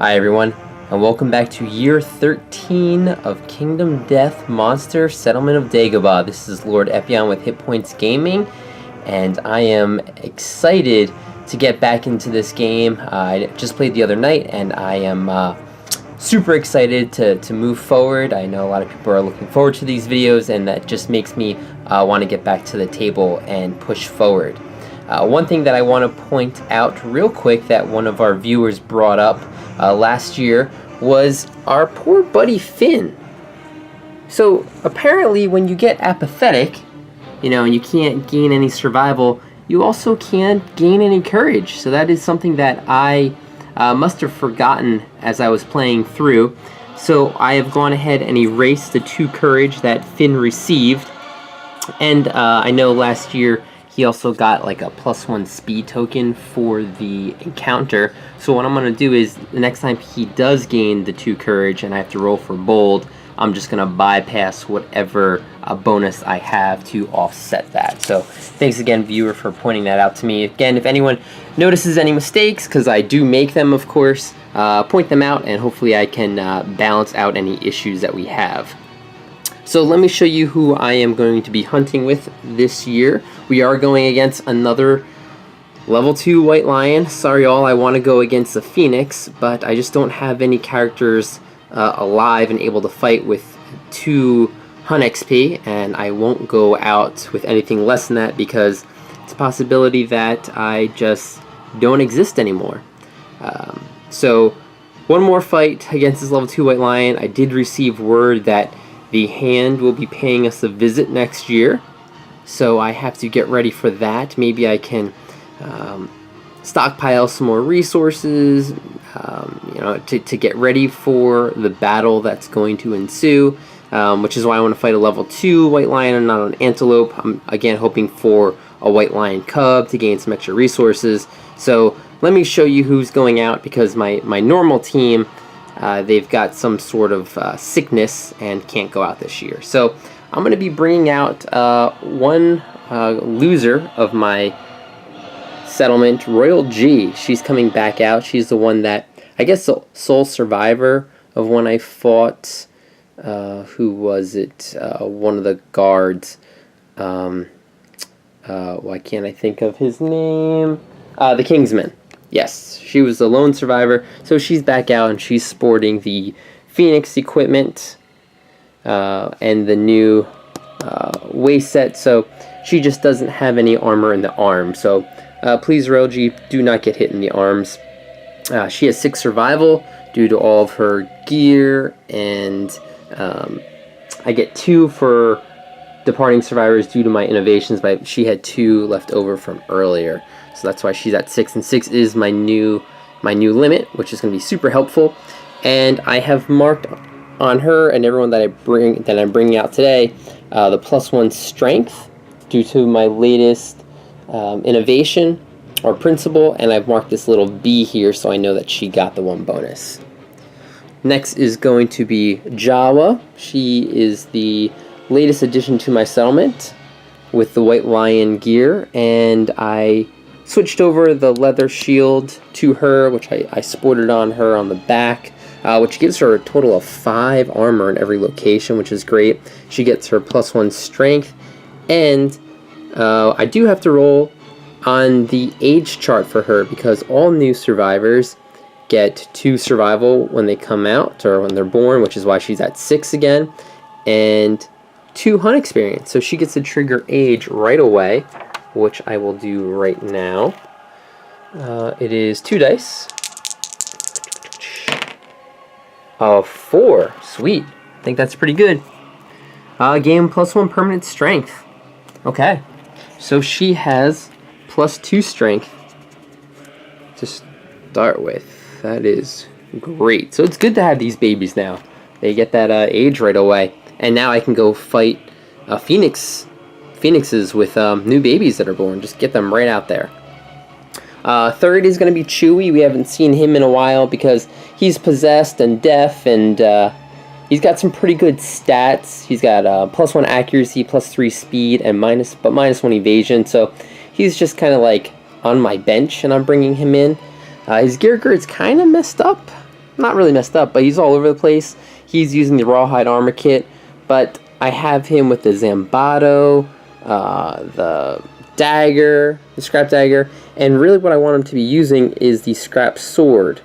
Hi everyone, and welcome back to year 13 of Kingdom Death Monster Settlement of Dagobah. This is Lord Epion with Hit Points Gaming, and I am excited to get back into this game. I just played the other night, and I am super excited to move forward. I know a lot of people are looking forward to these videos, and that just makes me want to get back to the table and push forward. One thing that I want to point out real quick that one of our viewers brought up last year was our poor buddy Finn. So apparently when you get apathetic, and you can't gain any survival, you also can't gain any courage. So that is something that I must have forgotten as I was playing through. So I have gone ahead and erased the 2 courage that Finn received. And I know last year he also got like a +1 speed token for the encounter. So what I'm going to do is the next time he does gain the 2 courage and I have to roll for bold, I'm just going to bypass whatever bonus I have to offset that. So thanks again, viewer, for pointing that out to me. Again, if anyone notices any mistakes, because I do make them, of course, point them out, and hopefully I can balance out any issues that we have. So let me show you who I am going to be hunting with this year. We are going against another level 2 White Lion. Sorry all, I want to go against the Phoenix, but I just don't have any characters alive and able to fight with 2 Hun XP, and I won't go out with anything less than that because it's a possibility that I just don't exist anymore. So one more fight against this level 2 White Lion. I did receive word that the Hand will be paying us a visit next year, so I have to get ready for that. Maybe I can stockpile some more resources, to get ready for the battle that's going to ensue, which is why I want to fight a level 2 White Lion and not an Antelope. I'm again hoping for a White Lion Cub to gain some extra resources. So let me show you who's going out, because my normal team, they've got some sort of sickness and can't go out this year. So I'm going to be bringing out one loser of my settlement, Royal G. She's coming back out. She's the one that, I guess, the sole survivor of when I fought, who was it? One of the guards. Why can't I think of his name? The Kingsman. Yes, she was the lone survivor, so she's back out and she's sporting the Phoenix equipment and the new waist set, so she just doesn't have any armor in the arm. So please, Roji, do not get hit in the arms. She has 6 survival due to all of her gear, and I get 2 for departing survivors due to my innovations, but she had 2 left over from earlier. So that's why she's at 6, and 6 is my new limit, which is going to be super helpful. And I have marked on her and everyone that I'm bringing out today the +1 strength due to my latest innovation or principle, and I've marked this little B here so I know that she got the 1 bonus. Next is going to be Jawa. She is the latest addition to my settlement with the White Lion gear, and I switched over the leather shield to her, which I sported on her on the back, which gives her a total of 5 armor in every location, which is great. She gets her +1 strength, and I do have to roll on the age chart for her because all new survivors get 2 survival when they come out or when they're born, which is why she's at 6 again, and 2 Hun experience. So she gets to trigger age right away, which I will do right now. It is 2 dice. 4. Sweet. I think that's pretty good. Gain +1 permanent strength. Okay. So she has +2 strength to start with. That is great. So it's good to have these babies now. They get that age right away. And now I can go fight Phoenixes with new babies that are born. Just get them right out there. Third is going to be Chewy. We haven't seen him in a while because he's possessed and deaf, and he's got some pretty good stats. He's got +1 accuracy, +3 speed, and -1 evasion. So he's just kind of like on my bench, and I'm bringing him in. His gear grid's kind of messed up. not really messed up, but he's all over the place. He's using the Rawhide Armor Kit, but I have him with the Zambato, the dagger, the Scrap Dagger, and really what I want him to be using is the Scrap Sword.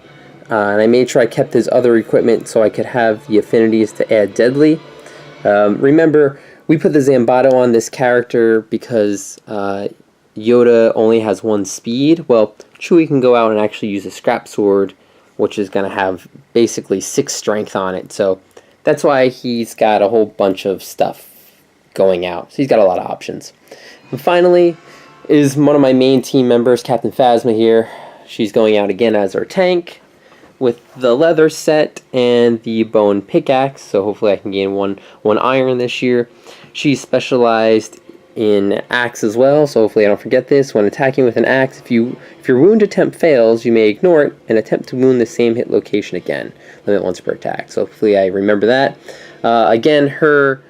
And I made sure I kept his other equipment so I could have the affinities to add Deadly. Remember, we put the Zambato on this character because Yoda only has 1 speed. Well, Chewie can go out and actually use a Scrap Sword, which is going to have basically 6 strength on it. So that's why he's got a whole bunch of stuff going out. So he's got a lot of options. And finally is one of my main team members, Captain Phasma here. She's going out again as our tank with the leather set and the bone pickaxe. So hopefully I can gain one iron this year. She's specialized in axe as well, so hopefully I don't forget this. When attacking with an axe, if your wound attempt fails, you may ignore it and attempt to wound the same hit location again. Limit once per attack. So hopefully I remember that. Again, her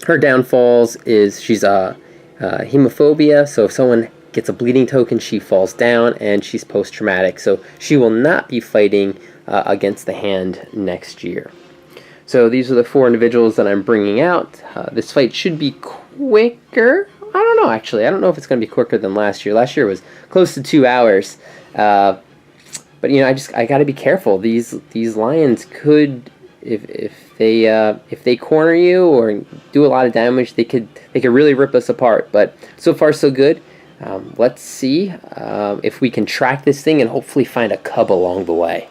downfalls is she's hemophobia, so if someone gets a bleeding token, she falls down, and she's post-traumatic, so she will not be fighting against the hand next year. So these are the 4 individuals that I'm bringing out. This fight should be quicker. I don't know, actually. I don't know if it's going to be quicker than last year. Last year was close to 2 hours. But, you know, I got to be careful. These lions could, if they corner you or do a lot of damage, they could really rip us apart. But so far, so good. Let's see if we can track this thing and hopefully find a cub along the way.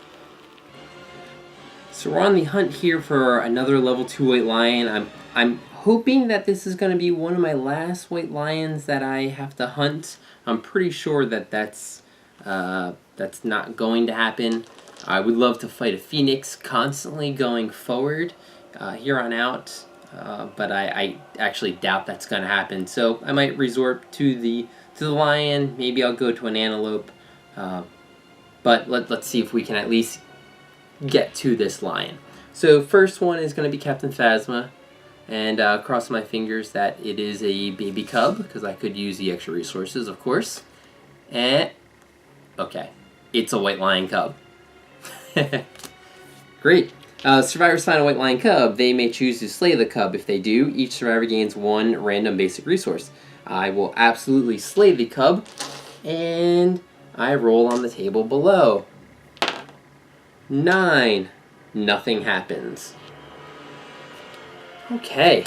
So we're on the hunt here for another level 2 white lion. I'm hoping that this is going to be one of my last white lions that I have to hunt. I'm pretty sure that that's not going to happen. I would love to fight a phoenix constantly going forward here on out, but I actually doubt that's going to happen. So I might resort to the lion. Maybe I'll go to an antelope, but let's see if we can at least get to this lion. So first one is going to be Captain Phasma, and cross my fingers that it is a baby cub, because I could use the extra resources, of course. And okay, it's a white lion cub. Great. Survivors find a white lion cub. They may choose to slay the cub. If they do, each survivor gains 1 random basic resource. I will absolutely slay the cub, and I roll on the table below. 9. Nothing happens. Okay.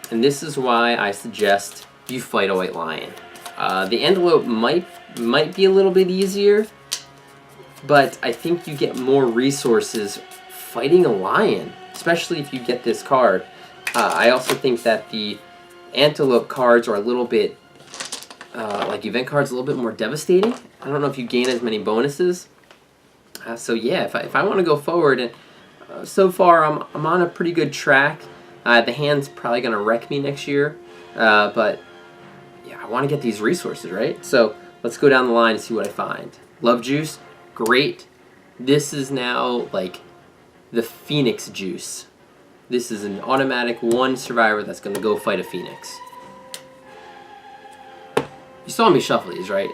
And this is why I suggest you fight a white lion. The antelope might be a little bit easier, but I think you get more resources fighting a lion, especially if you get this card. I also think that the antelope cards are a little bit, like event cards, a little bit more devastating. I don't know if you gain as many bonuses. So yeah, if I want to go forward, and so far I'm on a pretty good track. The hand's probably going to wreck me next year, but yeah, I want to get these resources, right? So let's go down the line and see what I find. Love juice, great. This is now like the phoenix juice. This is an automatic 1 survivor that's going to go fight a phoenix. You saw me shuffle these, right?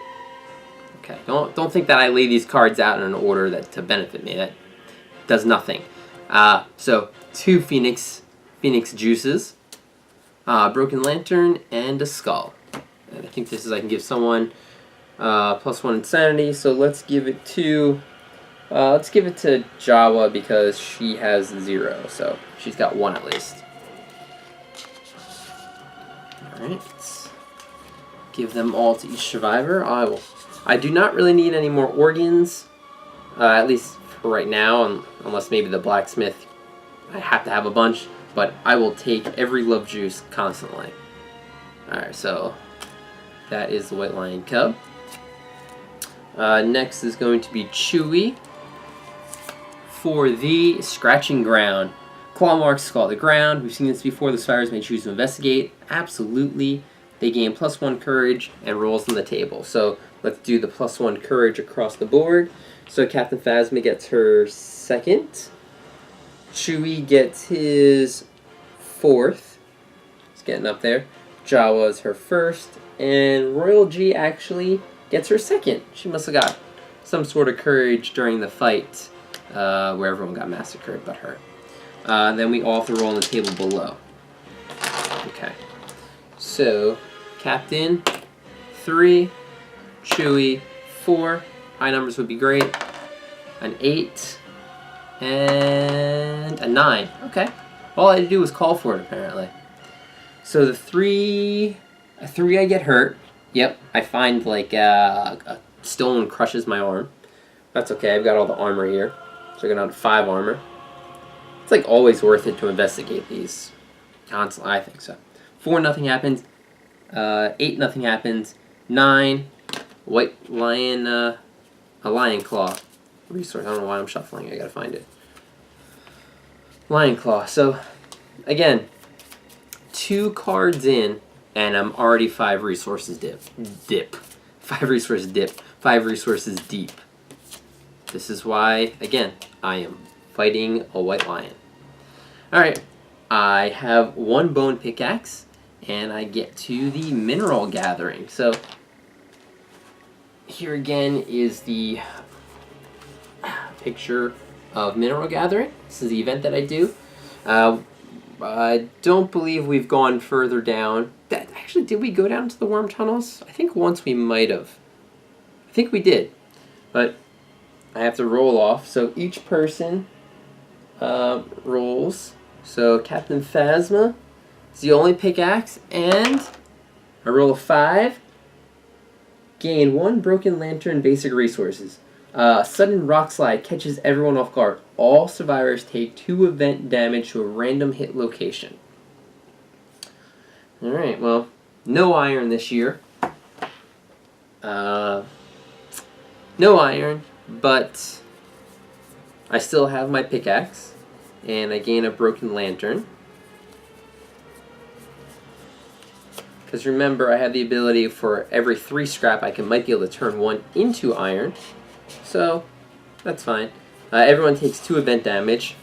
Okay, don't think that I lay these cards out in an order that to benefit me. That does nothing. So 2 phoenix juices, broken lantern, and a skull. And I think this is I can give someone +1 insanity. So let's give it to Jawa because she has 0. So she's got 1 at least. All right, let's give them all to each survivor. I do not really need any more organs, at least for right now, unless maybe the blacksmith, I have to have a bunch, but I will take every love juice constantly. Alright, so that is the white lion cub. Next is going to be Chewie for the scratching ground. Claw marks scour the ground. We've seen this before. The survivors may choose to investigate. Absolutely. They gain +1 courage and rolls on the table. So let's do the +1 courage across the board. So Captain Phasma gets her 2nd. Chewie gets his 4th. He's getting up there. Jawa's her 1st. And Royal G actually gets her 2nd. She must have got some sort of courage during the fight where everyone got massacred but hurt. Then we all have to roll on the table below. Okay. So, Captain, 3, Chewie, 4. High numbers would be great. An 8, and a 9. Okay. All I had to do was call for it, apparently. So the 3 I get hurt. Yep, I find like a stone crushes my arm. That's okay, I've got all the armor here. So I go down to 5 armor. It's like always worth it to investigate these. Constantly, I think so. 4, nothing happens. 8, nothing happens. 9, white lion, a lion claw resource. I don't know why I'm shuffling. I gotta find it. Lion claw. So, again, 2 cards in, and I'm already 5 resources dip. 5 resources dip. 5 resources deep. This is why, again, I am fighting a white lion. Alright, I have 1 bone pickaxe, and I get to the mineral gathering. So, here again is the picture of mineral gathering. This is the event that I do. I don't believe we've gone further down. Actually, did we go down to the worm tunnels? I think once we might have. I think we did. But I have to roll off. So each person rolls. So Captain Phasma is the only pickaxe. And I roll a 5. Gain 1 broken lantern basic resources. Sudden rock slide catches everyone off guard. All survivors take 2 event damage to a random hit location. Alright, well, no iron this year. No iron, but I still have my pickaxe, and I gain a broken lantern. Because remember, I have the ability for every 3 scrap, might be able to turn 1 into iron. So, that's fine. Everyone takes 2 event damage.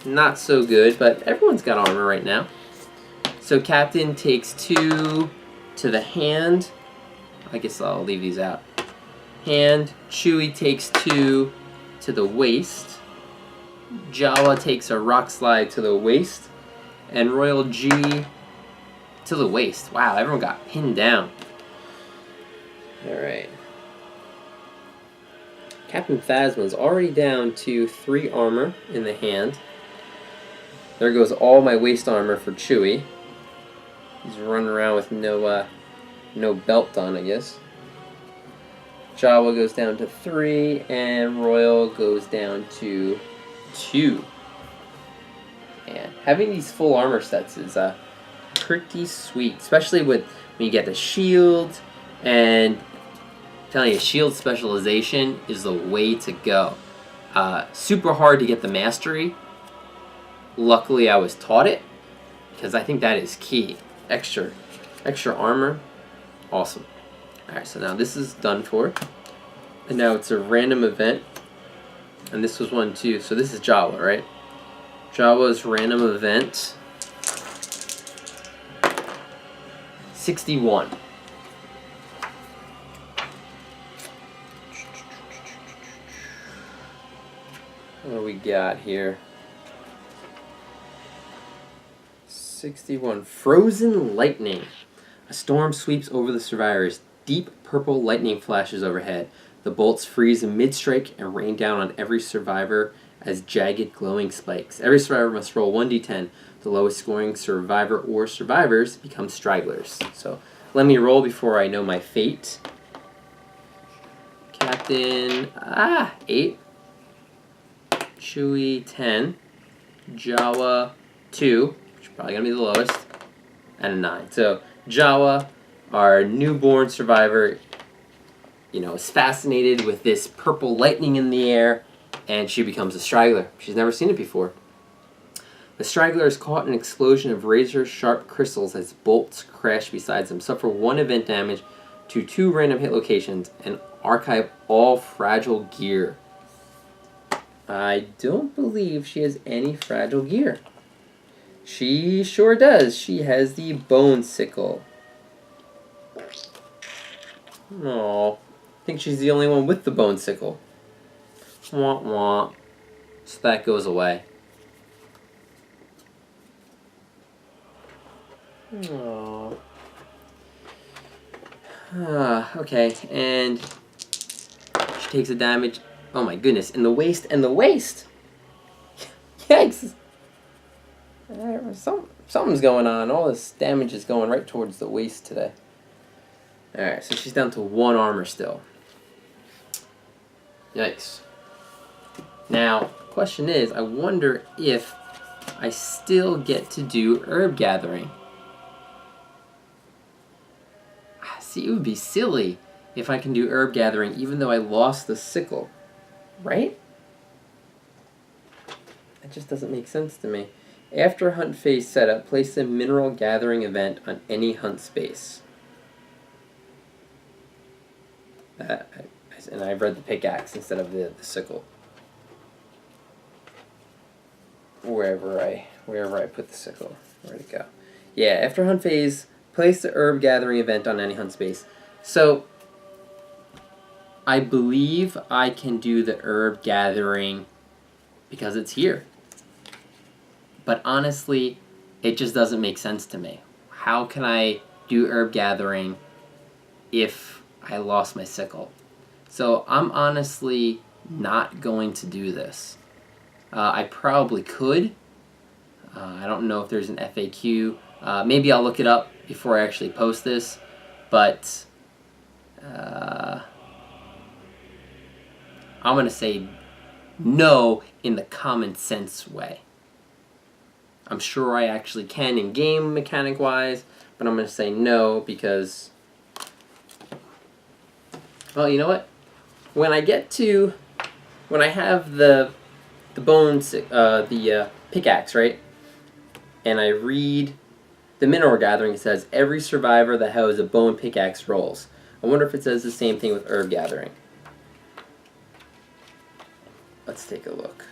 Not so good, but everyone's got armor right now. So Captain takes 2 to the hand. I guess I'll leave these out. Hand. Chewie takes 2 to the waist. Jawa takes a rock slide to the waist. And Royal G to the waist. Wow, everyone got pinned down. Alright. Captain Phasma's already down to 3 armor in the hand. There goes all my waist armor for Chewie. He's running around with no belt on, I guess. Jawa goes down to 3, and Royal goes down to 2. And having these full armor sets is pretty sweet, especially when you get the shield. And I'm telling you, shield specialization is the way to go. Super hard to get the mastery. Luckily, I was taught it, because I think that is key. Extra armor, awesome. Alright, so now this is done for. And now it's a random event. And this was one too. So this is Jawa, right? Jawa's random event. 61. What do we got here? 61. Frozen lightning. A storm sweeps over the survivors. Deep purple lightning flashes overhead. The bolts freeze in mid-strike and rain down on every survivor as jagged glowing spikes. Every survivor must roll 1d10. The lowest scoring survivor or survivors become stragglers. So let me roll before I know my fate. Captain, 8. Chewie, 10. Jawa, 2. Probably gonna be the lowest, and a 9. So Jawa, our newborn survivor, is fascinated with this purple lightning in the air, and she becomes a straggler. She's never seen it before. The straggler is caught in an explosion of razor-sharp crystals as bolts crash beside them. Suffer 1 event damage to 2 random hit locations, and archive all fragile gear. I don't believe she has any fragile gear. She sure does. She has the bone sickle. Oh, think she's the only one with the bone sickle. Wah wah. So that goes away. Aww. Okay, and she takes a damage. Oh my goodness, in the waist, and the waist! Yikes! Something's going on. All this damage is going right towards the waist today. Alright, so she's down to 1 armor still. Yikes. Now, question is, I wonder if I still get to do herb gathering. See, it would be silly if I can do herb gathering even though I lost the sickle. Right? That just doesn't make sense to me. After hunt phase setup, place a mineral gathering event on any hunt space. And I read the pickaxe instead of the sickle. Wherever I put the sickle. Where'd it go? Yeah, after hunt phase, place the herb gathering event on any hunt space. So, I believe I can do the herb gathering because it's here. But honestly, it just doesn't make sense to me. How can I do herb gathering if I lost my sickle? So I'm honestly not going to do this. I probably could. I don't know if there's an FAQ. Maybe I'll look it up before I actually post this. But I'm going to say no in the common sense way. I'm sure I actually can in game mechanic wise, but I'm going to say no because, well, you know what? When I have the bones, the pickaxe, right? And I read the mineral gathering, it says every survivor that has a bone pickaxe rolls. I wonder if it says the same thing with herb gathering. Let's take a look.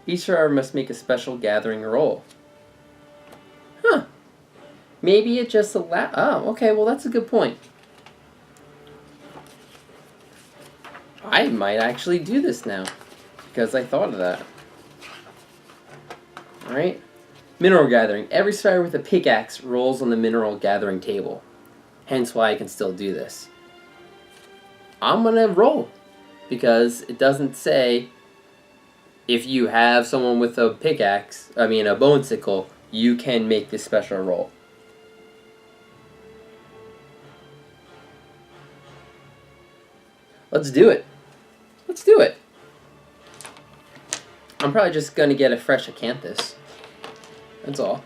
Each survivor must make a special gathering roll. Huh. Maybe it just allows... Oh, okay, well that's a good point. I might actually do this now, because I thought of that. Alright. Mineral gathering. Every survivor with a pickaxe rolls on the mineral gathering table. Hence why I can still do this. I'm going to roll, because it doesn't say if you have someone with a pickaxe, a bone sickle, you can make this special roll. Let's do it. Let's do it. I'm probably just going to get a fresh acanthus. That's all.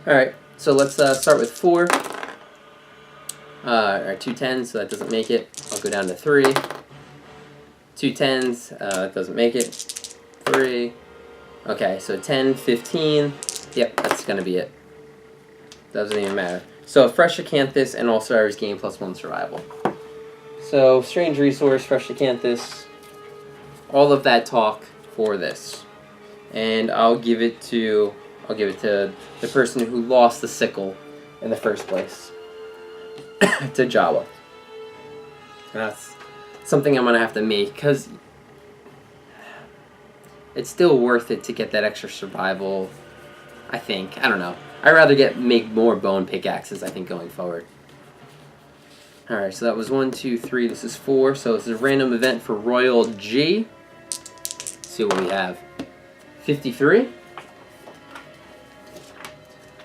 Alright, so let's start with 4. Or 2 10s, so that doesn't make it. I'll go down to 3. 2 10s, that doesn't make it. 3. Okay, so 10, 15. Yep, that's going to be it. Doesn't even matter. So, fresh acanthus and all survivors gain +1 survival. So, strange resource, fresh acanthus. All of that talk for this. And I'll give it to the person who lost the sickle in the first place. To Jawa. That's something I'm going to have to make, because it's still worth it to get that extra survival, I think. I don't know. I'd rather make more bone pickaxes, I think, going forward. Alright, so that was 1, 2, 3. This is 4. So this is a random event for Royal G. Let's see what we have. 53.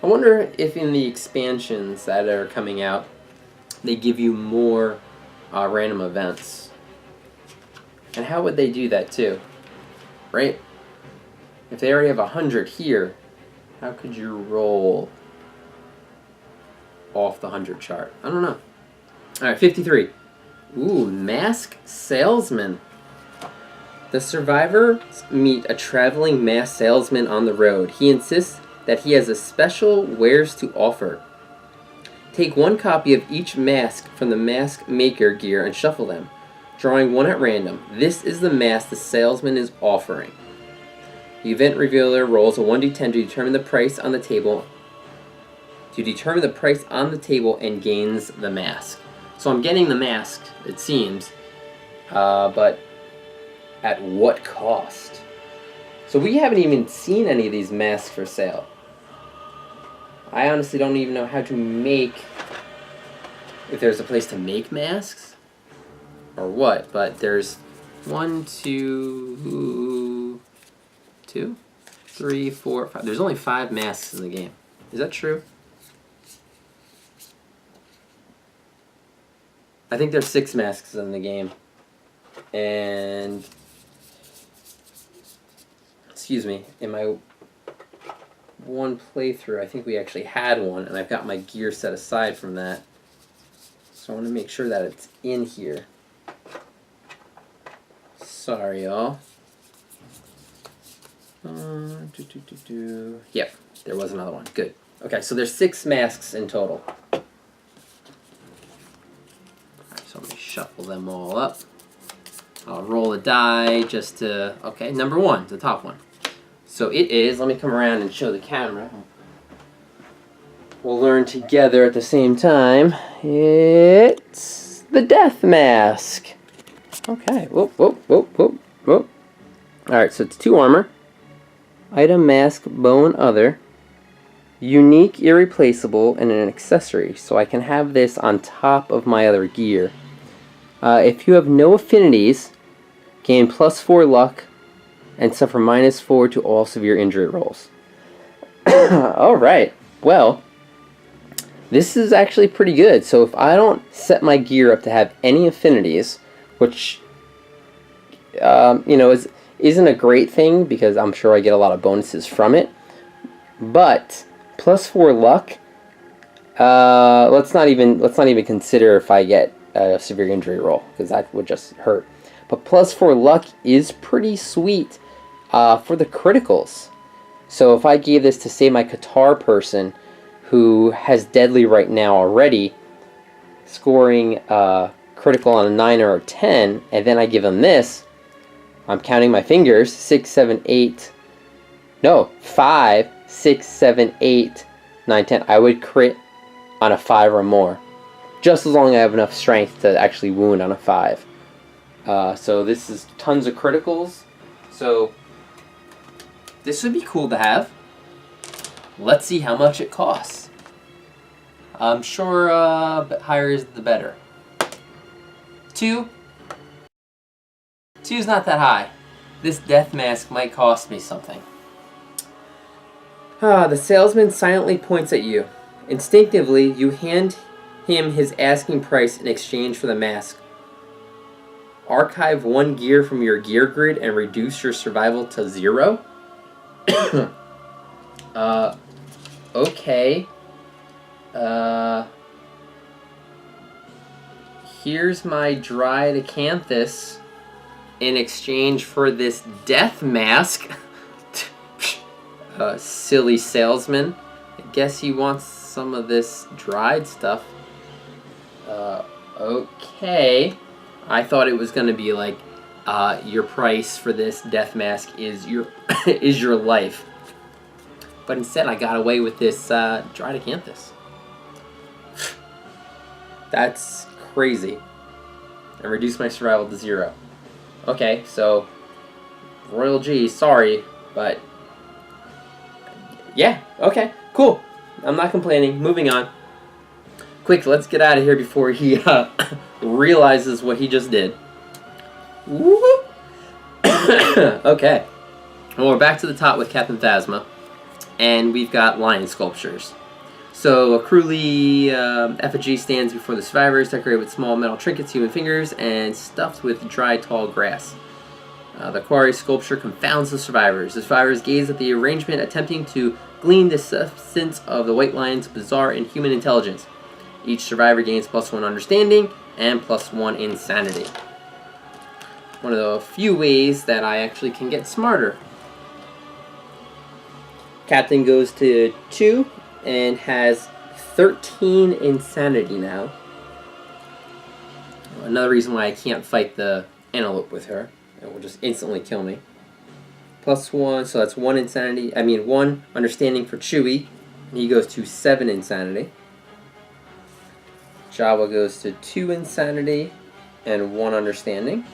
I wonder if in the expansions that are coming out, they give you more random events. And how would they do that too? Right? If they already have 100 here, how could you roll off the 100 chart? I don't know. Alright, 53. Ooh, Mask Salesman. The survivors meet a traveling mask salesman on the road. He insists that he has a special wares to offer. Take 1 copy of each mask from the mask maker gear and shuffle them, drawing 1 at random. This is the mask the salesman is offering. The event revealer rolls a 1d10 to determine the price on the table. To to determine the price on the table and gains the mask. So I'm getting the mask, it seems, but at what cost? So we haven't even seen any of these masks for sale. I honestly don't even know how to make, if there's a place to make masks or what, but there's 1, 2, 3, 4, 5. There's only 5 masks in the game. Is that true? I think there's 6 masks in the game. And excuse me, in my one playthrough, I think we actually had one, and I've got my gear set aside from that. So I want to make sure that it's in here. Sorry, y'all. Yep, there was another one. Good. Okay, so there's 6 masks in total. Alright, so I'm going to shuffle them all up. I'll roll a die just to... Okay, number 1, the top one. So it is... Let me come around and show the camera. We'll learn together at the same time. It's the Death Mask. Okay. Whoop, whoop, whoop, whoop, whoop. Alright, so it's 2 armor. Item, mask, bow, and other. Unique, irreplaceable, and an accessory. So I can have this on top of my other gear. If you have no affinities, gain +4 luck and suffer -4 to all severe injury rolls. Alright, well, this is actually pretty good. So if I don't set my gear up to have any affinities, which, you know, isn't a great thing because I'm sure I get a lot of bonuses from it, but +4 luck, let's not even consider if I get a severe injury roll, because that would just hurt. But +4 luck is pretty sweet for the criticals. So if I gave this to, say, my Qatar person who has deadly right now already, scoring critical on a 9 or a 10, and then I give them this, I'm counting my fingers, 6, 7, 8, no, 5, 6, 7, 8, 9, 10. I would crit on a 5 or more, just as long as I have enough strength to actually wound on a 5. So this is tons of criticals. So this would be cool to have. Let's see how much it costs. I'm sure but higher is the better. 2. 2's not that high. This death mask might cost me something. The salesman silently points at you. Instinctively, you hand him his asking price in exchange for the mask. Archive 1 gear from your gear grid and reduce your survival to 0? Okay. Here's my dried acanthus in exchange for this death mask. Silly salesman. I guess he wants some of this dried stuff. Okay. I thought it was going to be like, your price for this death mask is your is your life. But instead I got away with this dried acanthus. That's crazy. And reduce my survival to 0. Okay, so Royal G, sorry, but yeah, okay, cool. I'm not complaining. Moving on. Quick, let's get out of here before he realizes what he just did. Woo-hoo. Okay. Well, we're back to the top with Captain Phasma, and we've got lion sculptures. So a crudely effigy stands before the survivors, decorated with small metal trinkets, human fingers, and stuffed with dry, tall grass. The quarry sculpture confounds the survivors. The survivors gaze at the arrangement, attempting to glean the substance of the white lion's bizarre inhuman intelligence. Each survivor gains +1 understanding and +1 insanity. One of the few ways that I actually can get smarter. Captain goes to 2 and has 13 insanity now. Another reason why I can't fight the antelope with her. It will just instantly kill me. +1, so that's 1 insanity. 1 understanding for Chewie. He goes to 7 insanity. Jawa goes to 2 insanity and 1 understanding.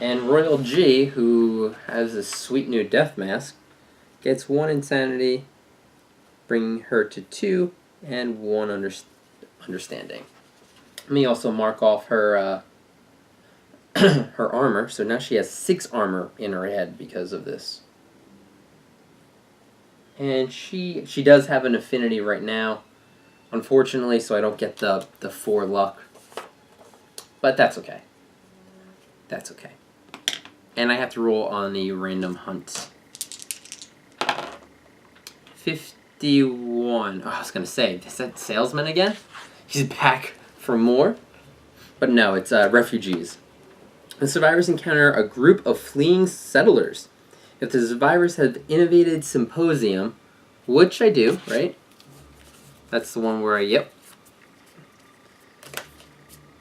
And Royal G, who has a sweet new death mask, gets 1 insanity, bringing her to 2 and 1 understanding. Let me also mark off her her armor. So now she has 6 armor in her head because of this. And she does have an affinity right now, unfortunately, so I don't get the 4 luck. But that's okay. That's okay. And I have to roll on the random hunt. 51. Oh, I was going to say, is that salesman again? He's back for more? But no, it's refugees. The survivors encounter a group of fleeing settlers. If the survivors have innovated symposium, which I do, right? That's the one where yep.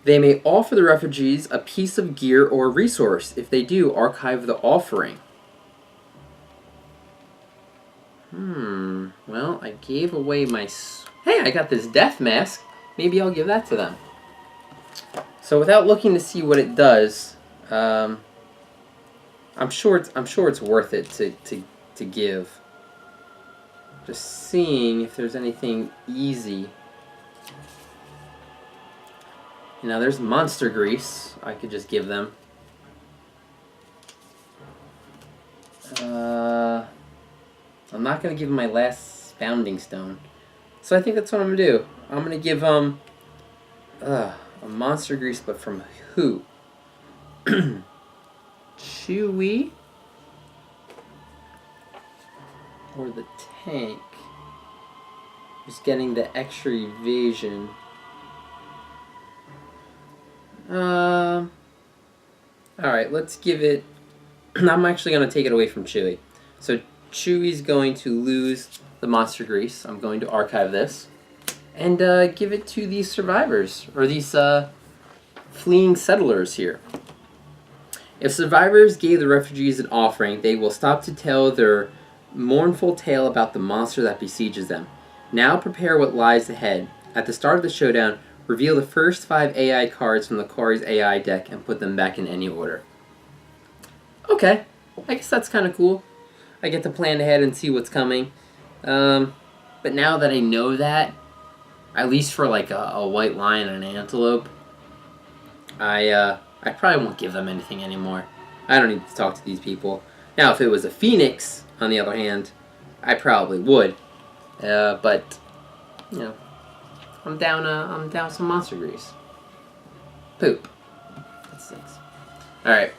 They may offer the refugees a piece of gear or resource. If they do, archive the offering. Well, I gave away my... Hey, I got this death mask. Maybe I'll give that to them. So without looking to see what it does, I'm sure it's worth it to give. Just seeing if there's anything easy. Now there's monster grease. I could just give them. I'm not gonna give them my last founding stone, so I think that's what I'm gonna do. I'm gonna give them a monster grease, but from who? Chewy or the tank? Just getting the extra evasion. Alright, let's give it... I'm actually going to take it away from Chewy. So Chewy's going to lose the monster grease. I'm going to archive this. And give it to these survivors, or these fleeing settlers here. If survivors gave the refugees an offering, they will stop to tell their mournful tale about the monster that besieges them. Now prepare what lies ahead. At the start of the showdown, reveal the first 5 AI cards from the Kari's AI deck and put them back in any order. Okay, I guess that's kind of cool. I get to plan ahead and see what's coming. But now that I know that, at least for like a white lion and an antelope, I probably won't give them anything anymore. I don't need to talk to these people. Now, if it was a phoenix, on the other hand, I probably would. But you know, I'm down some monster grease. Poop. That stinks. All right,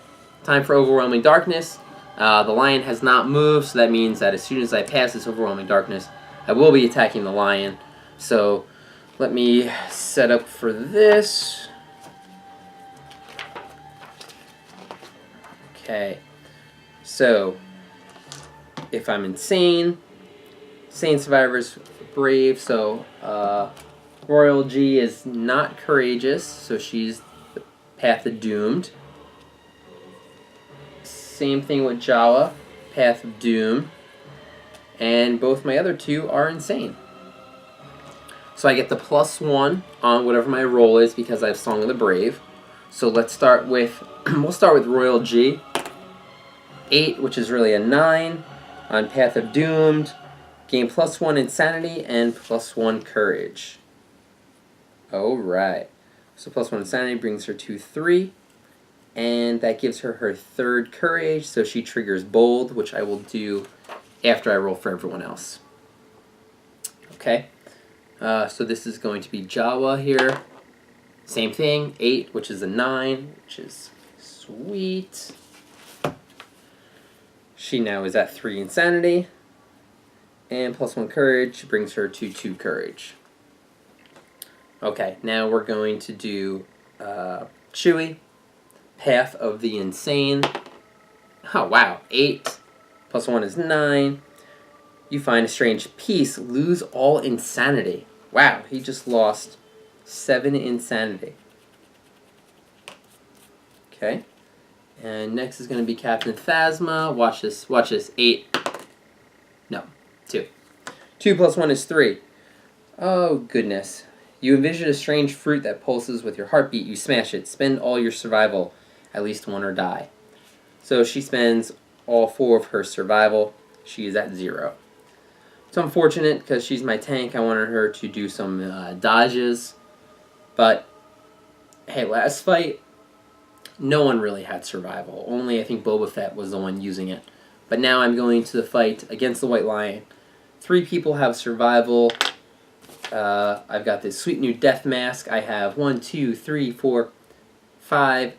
time for overwhelming darkness. The lion has not moved, so that means that as soon as I pass this overwhelming darkness, I will be attacking the lion. So let me set up for this. Okay, so if I'm insane survivors brave, so Royal G is not courageous, so she's the path of doomed. Same thing with Jawa, path of doom, and both my other 2 are insane. So I get the +1 on whatever my roll is because I have Song of the Brave. So let's start with we'll start with Royal G. 8, which is really a 9 on Path of Doomed. Gain +1 Insanity and +1 Courage. Alright. So +1 Insanity brings her to 3. And that gives her her 3rd Courage, so she triggers Bold, which I will do after I roll for everyone else. Okay. So this is going to be Jawa here. Same thing, 8, which is a 9, which is sweet. She now is at 3 Insanity. And +1 Courage brings her to 2 Courage. Okay, now we're going to do Chewy, Path of the Insane. Oh, wow, 8 +1 is 9. You find a strange piece, lose all insanity. Wow, he just lost 7 insanity. Okay. And next is going to be Captain Phasma. Watch this. 8. No, 2. 2 plus 1 is 3. Oh, goodness. You envision a strange fruit that pulses with your heartbeat. You smash it. Spend all your survival. At least one or die. So she spends all 4 of her survival. She is at 0. It's unfortunate because she's my tank. I wanted her to do some dodges. But, hey, last fight, no one really had survival. Only I think Boba Fett was the one using it. But now I'm going to the fight against the White Lion. 3 people have survival. I've got this sweet new death mask. I have 1, 2, 3, 4, 5.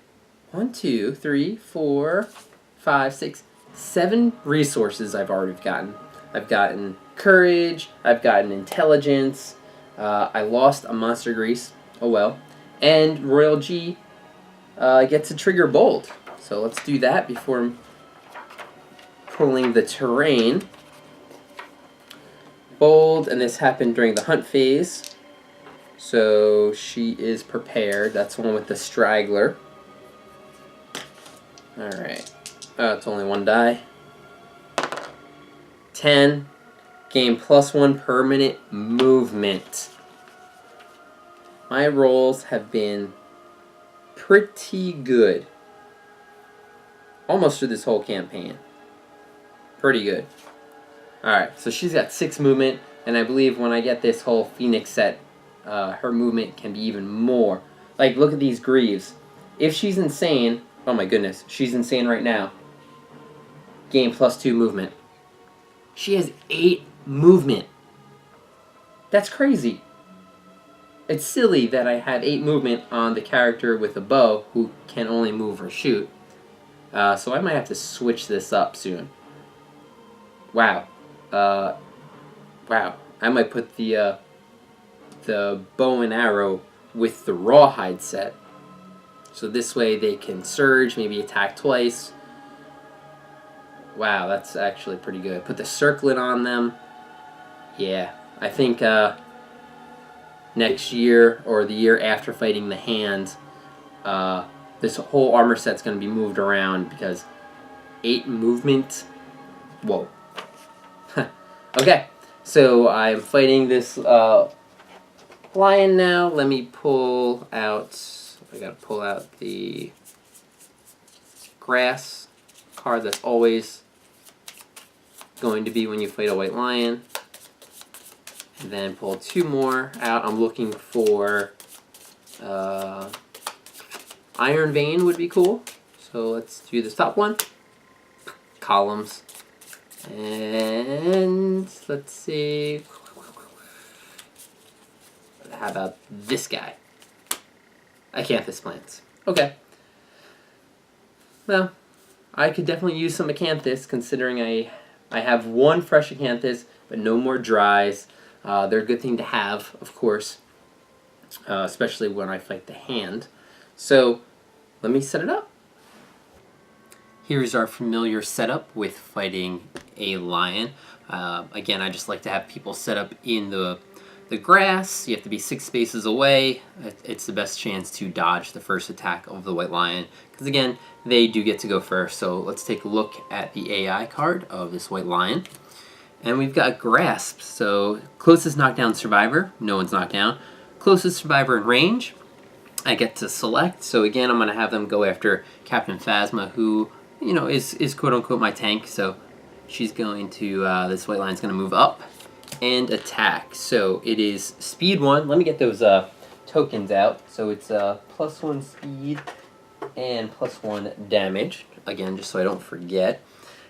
1, 2, 3, 4, 5, 6, 7 resources I've already gotten. I've gotten courage. I've gotten intelligence. I lost a monster grease. Oh well. And Royal G gets to trigger bold. So let's do that before pulling the terrain. Bold, and this happened during the hunt phase. So she is prepared. That's the one with the straggler. Alright. It's only 1 die. 10. Gain +1 permanent movement. My rolls have been pretty good. Almost through this whole campaign. Pretty good. Alright, so she's got 6 movement, and I believe when I get this whole Phoenix set, her movement can be even more. Like, look at these Greaves. If she's insane, oh my goodness, she's insane right now. Gain +2 movement. She has 8 movement. That's crazy. It's silly that I had 8 movement on the character with a bow who can only move or shoot. So I might have to switch this up soon. Wow. Wow. I might put the bow and arrow with the rawhide set. So this way they can surge, maybe attack twice. Wow, that's actually pretty good. Put the circlet on them. Yeah, I think next year or the year after fighting the Hand, this whole armor set's going to be moved around because 8 movement. Whoa. Okay, so I'm fighting this lion now. Let me pull out. I gotta pull out the grass card that's always going to be when you fight a white lion. And then pull 2 more out. I'm looking for Iron Vein would be cool. So let's do this top one. Columns. And let's see. How about this guy? Acanthus plants. Okay. Well, I could definitely use some Acanthus considering I have 1 fresh Acanthus, but no more dries. They're a good thing to have, of course, especially when I fight the Hand. So let me set it up. Here's our familiar setup with fighting a lion. Again, I just like to have people set up in the grass. You have to be 6 spaces away. It's the best chance to dodge the first attack of the white lion. Because again, they do get to go first. So let's take a look at the AI card of this white lion. And we've got Grasp. So closest knockdown survivor. No one's knocked down. Closest survivor in range. I get to select. So again, I'm going to have them go after Captain Phasma, who, you know, is quote-unquote my tank. So she's going to, this white lion's going to move up and attack. So it is speed 1. Let me get those tokens out. So it's +1 speed and +1 damage. Again, just so I don't forget.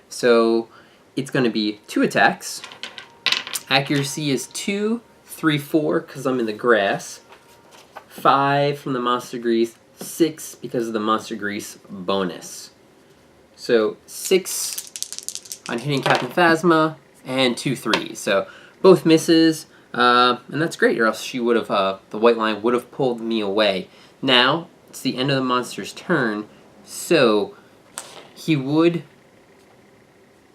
So it's going to be 2 attacks. Accuracy is 2, 3, 4 because I'm in the grass. 5 from the monster grease. 6 because of the monster grease bonus. So 6 on hitting Captain Phasma and 2 3s. So both misses, and that's great, or else she would have, the white lion would have pulled me away. Now, it's the end of the monster's turn, so he would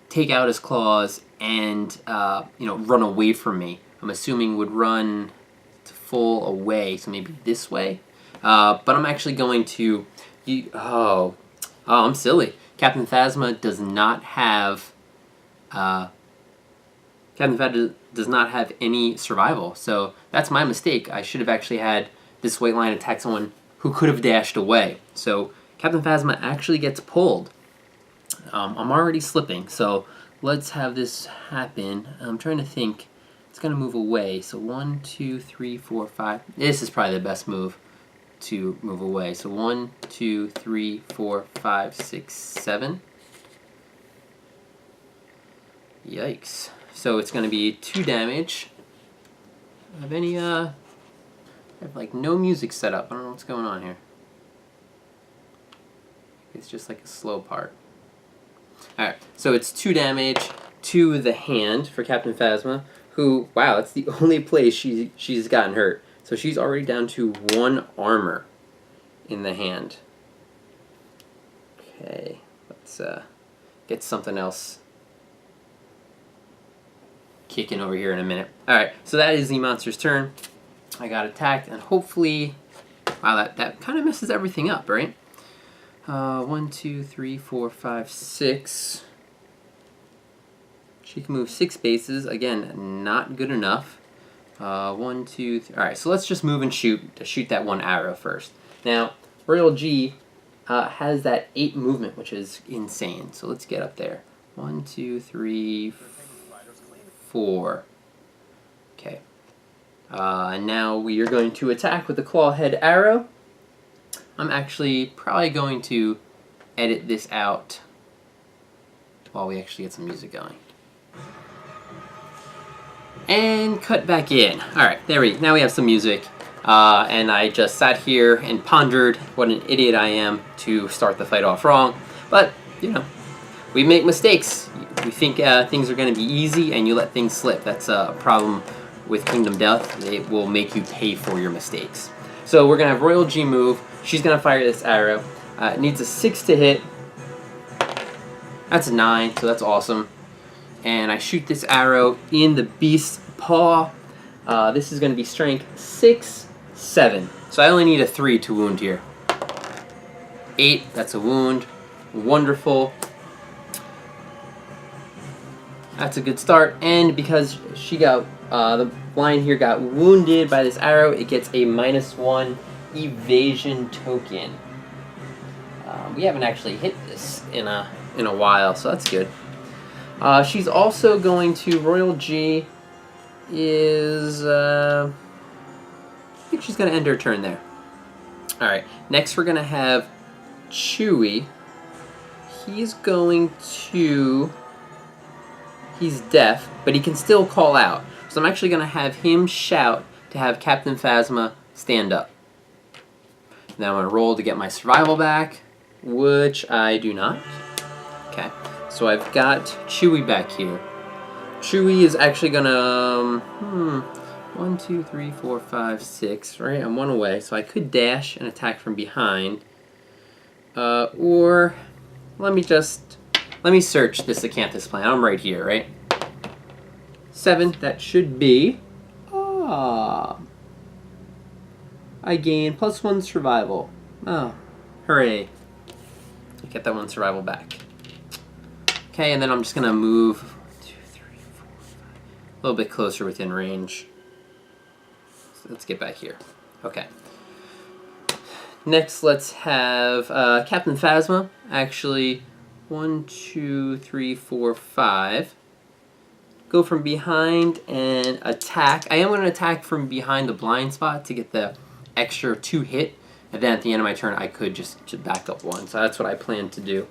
take out his claws and, you know, run away from me. I'm assuming would run to full away, so maybe this way. But I'm actually going to, I'm silly. Captain Phasma does not have Captain Phasma does not have any survival, so that's my mistake. I should have actually had this white line attack someone who could have dashed away. So Captain Phasma actually gets pulled. I'm already slipping, so let's have this happen. I'm trying to think. It's going to move away. So 1, 2, 3, 4, 5. This is probably the best move to move away. So 1, 2, 3, 4, 5, 6, 7. Yikes. So it's going to be 2 damage. Have any, I have like no music set up. I don't know what's going on here. It's just like a slow part. Alright, so it's 2 damage to the hand for Captain Phasma, who, wow, that's the only place she's gotten hurt. So she's already down to 1 armor in the hand. Okay, let's get something else kicking over here in a minute. Alright, so that is the monster's turn. I got attacked, and hopefully, wow, that kind of messes everything up, right? 1, 2, 3, 4, 5, 6. She can move 6 spaces. Again, not good enough. 1, 2, 3. Alright, so let's just move and shoot that 1 arrow first. Now, Royal G has that 8 movement, which is insane. So let's get up there. 1, 2, 3, 4. Okay. And now we are going to attack with the claw head arrow. I'm actually probably going to edit this out while we actually get some music going. And cut back in. Alright, now we have some music. And I just sat here and pondered what an idiot I am to start the fight off wrong. But, you know, we make mistakes. We think things are going to be easy and you let things slip. That's a problem with Kingdom Death. It will make you pay for your mistakes. So we're going to have Royal G move. She's going to fire this arrow. It needs a 6 to hit. That's a 9, so that's awesome. And I shoot this arrow in the beast's paw. This is going to be strength 6, 7. So I only need a 3 to wound here. 8, that's a wound. Wonderful. That's a good start. And because she got, the line here got wounded by this arrow, it gets a -1 evasion token. We haven't actually hit this in a while, so that's good. She's also going to, Royal G is, I think she's going to end her turn there. Alright, next we're going to have Chewie. He's going to, he's deaf, but he can still call out. So I'm actually going to have him shout to have Captain Phasma stand up. Now I'm going to roll to get my survival back, which I do not. Okay. So I've got Chewie back here. Chewie is actually gonna 1, 2, 3, 4, 5, 6. Right, I'm 1 away, so I could dash and attack from behind. Or let me search this Acanthus plant. I'm right here, right? 7. That should be. I gain +1 survival. Oh, hooray! Get that 1 survival back. Okay, and then I'm just going to move 1, 2, 3, 4, 5, a little bit closer within range. So let's get back here. Okay. Next, let's have Captain Phasma. Actually, 1, 2, 3, 4, 5. Go from behind and attack. I am going to attack from behind the blind spot to get the extra 2 hit. And then at the end of my turn, I could just back up 1. So that's what I plan to do.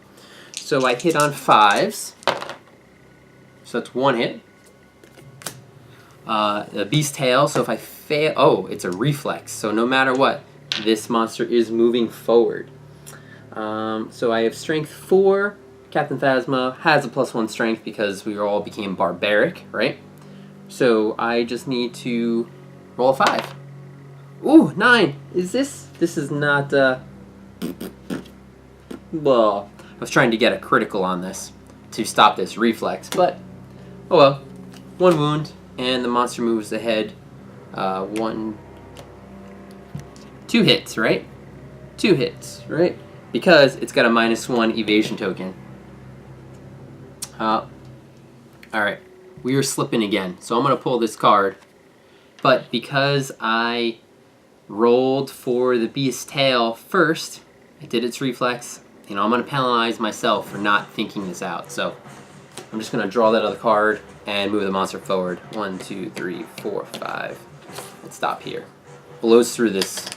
So I hit on 5s. So that's 1 hit. The beast tail. So if I fail, oh, it's a reflex. So no matter what, this monster is moving forward. So I have strength 4. Captain Phasma has a +1 strength because we all became barbaric, right? So I just need to roll a 5. Ooh, 9. This is not, well, I was trying to get a critical on this to stop this reflex, but, oh well. 1 wound, and the monster moves ahead. 2 hits, right? 2 hits, right? Because it's got a -1 evasion token. Alright. we are slipping again. So I'm going to pull this card. But because I rolled for the beast's tail first, it did its reflex. You know, I'm going to penalize myself for not thinking this out. So I'm just going to draw that other card and move the monster forward. 1, 2, 3, 4, 5. Let's stop here. Blows through this.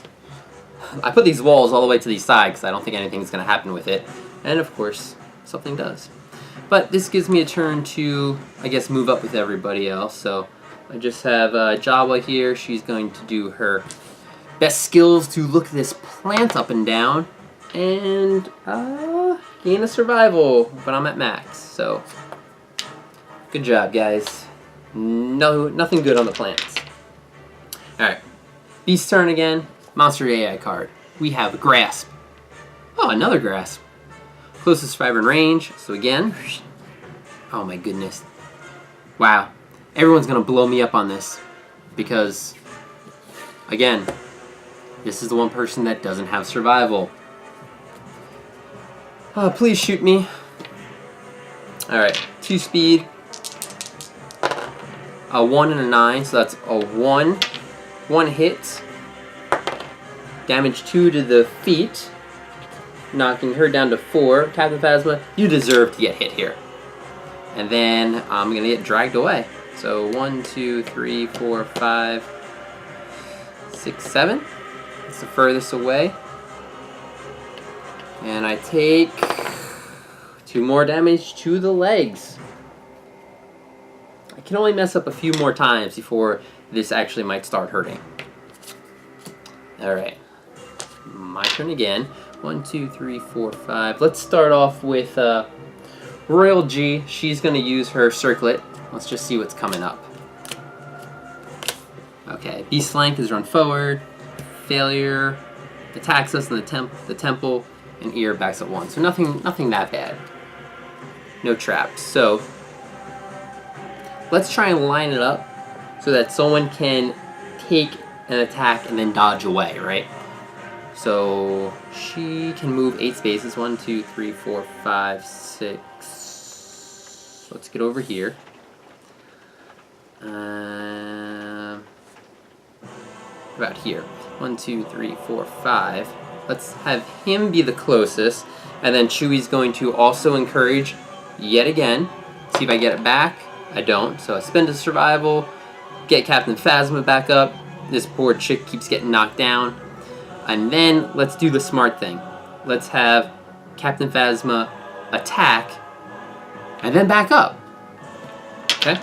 I put these walls all the way to the side because I don't think anything's going to happen with it. And of course, something does. But this gives me a turn to, I guess, move up with everybody else. So I just have Jawa here. She's going to do her best skills to look this plant up and down and gain a survival, but I'm at max. So good job, guys. No, nothing good on the plants. All right, beast turn again. Monster AI card. We have Grasp. Oh, another Grasp. Closest survivor in range. So again, oh my goodness. Wow. Everyone's going to blow me up on this because, again, this is the one person that doesn't have survival. Oh, please shoot me. Alright, 2 speed. A 1 and a 9, so that's a 1. 1 hit. Damage 2 to the feet, knocking her down to 4. Captain Phasma, you deserve to get hit here. And then I'm going to get dragged away. So 1, 2, 3, 4, 5, 6, 7. It's the furthest away. And I take 2 more damage to the legs. I can only mess up a few more times before this actually might start hurting. Alright. My turn again. 1, 2, 3, 4, 5. Let's start off with Royal G. She's going to use her circlet. Let's just see what's coming up. Okay, Beast Flank is run forward. Failure attacks us in the temple, and ear backs at 1. So nothing that bad. No traps. So let's try and line it up so that someone can take an attack and then dodge away, right? So she can move 8 spaces. 1, 2, 3, 4, 5, 6. Let's get over here. About here. 1, 2, 3, 4, 5. Let's have him be the closest. And then Chewie's going to also encourage yet again. See if I get it back. I don't. So I spend a survival. Get Captain Phasma back up. This poor chick keeps getting knocked down. And then let's do the smart thing. Let's have Captain Phasma attack and then back up. Okay?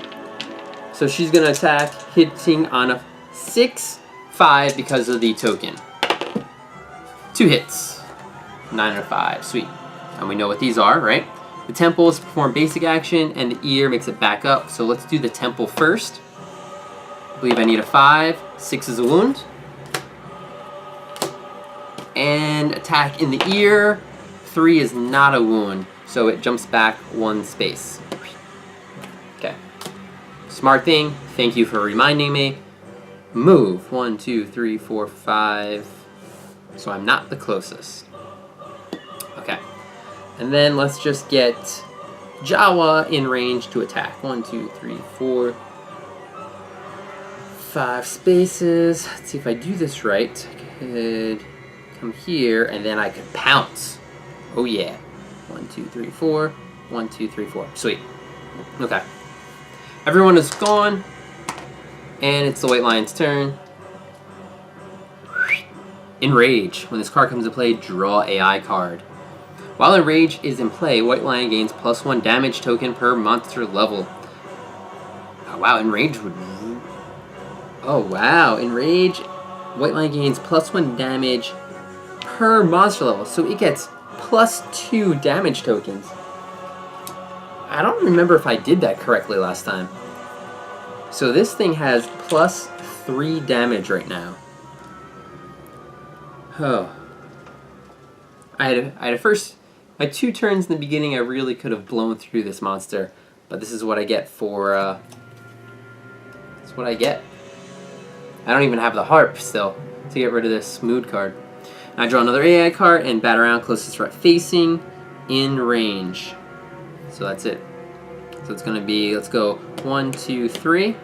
So she's going to attack, hitting on a 6, 5 because of the token. 2 hits. 9 and a 5. Sweet. And we know what these are, right? The temple is perform basic action, and the ear makes it back up. So let's do the temple first. I believe I need a 5. 6 is a wound. And attack in the ear. 3 is not a wound, so it jumps back 1 space. Okay. Smart thing. Thank you for reminding me. Move. 1, 2, 3, 4, 5. So I'm not the closest. Okay. And then let's just get Jawa in range to attack. 1, 2, 3, 4, 5 spaces. Let's see if I do this right. I could come here and then I could pounce. Oh yeah. 1, 2, 3, 4. 1, 2, 3, 4. Sweet. Okay. Everyone is gone. And it's the White Lion's turn. Enrage. When this card comes into play, draw AI card. While Enrage is in play, White Lion gains +1 damage token per monster level. Oh, wow, Enrage would... Oh, wow. Enrage, White Lion gains +1 damage per monster level. So it gets +2 damage tokens. I don't remember if I did that correctly last time. So this thing has +3 damage right now. Oh. I had my 2 turns in the beginning, I really could have blown through this monster. But this is what I get for, that's what I get. I don't even have the harp still to get rid of this mood card. I draw another AI card and bat around closest threat facing in range. So that's it. So it's going to be, let's go 1, 2, 3.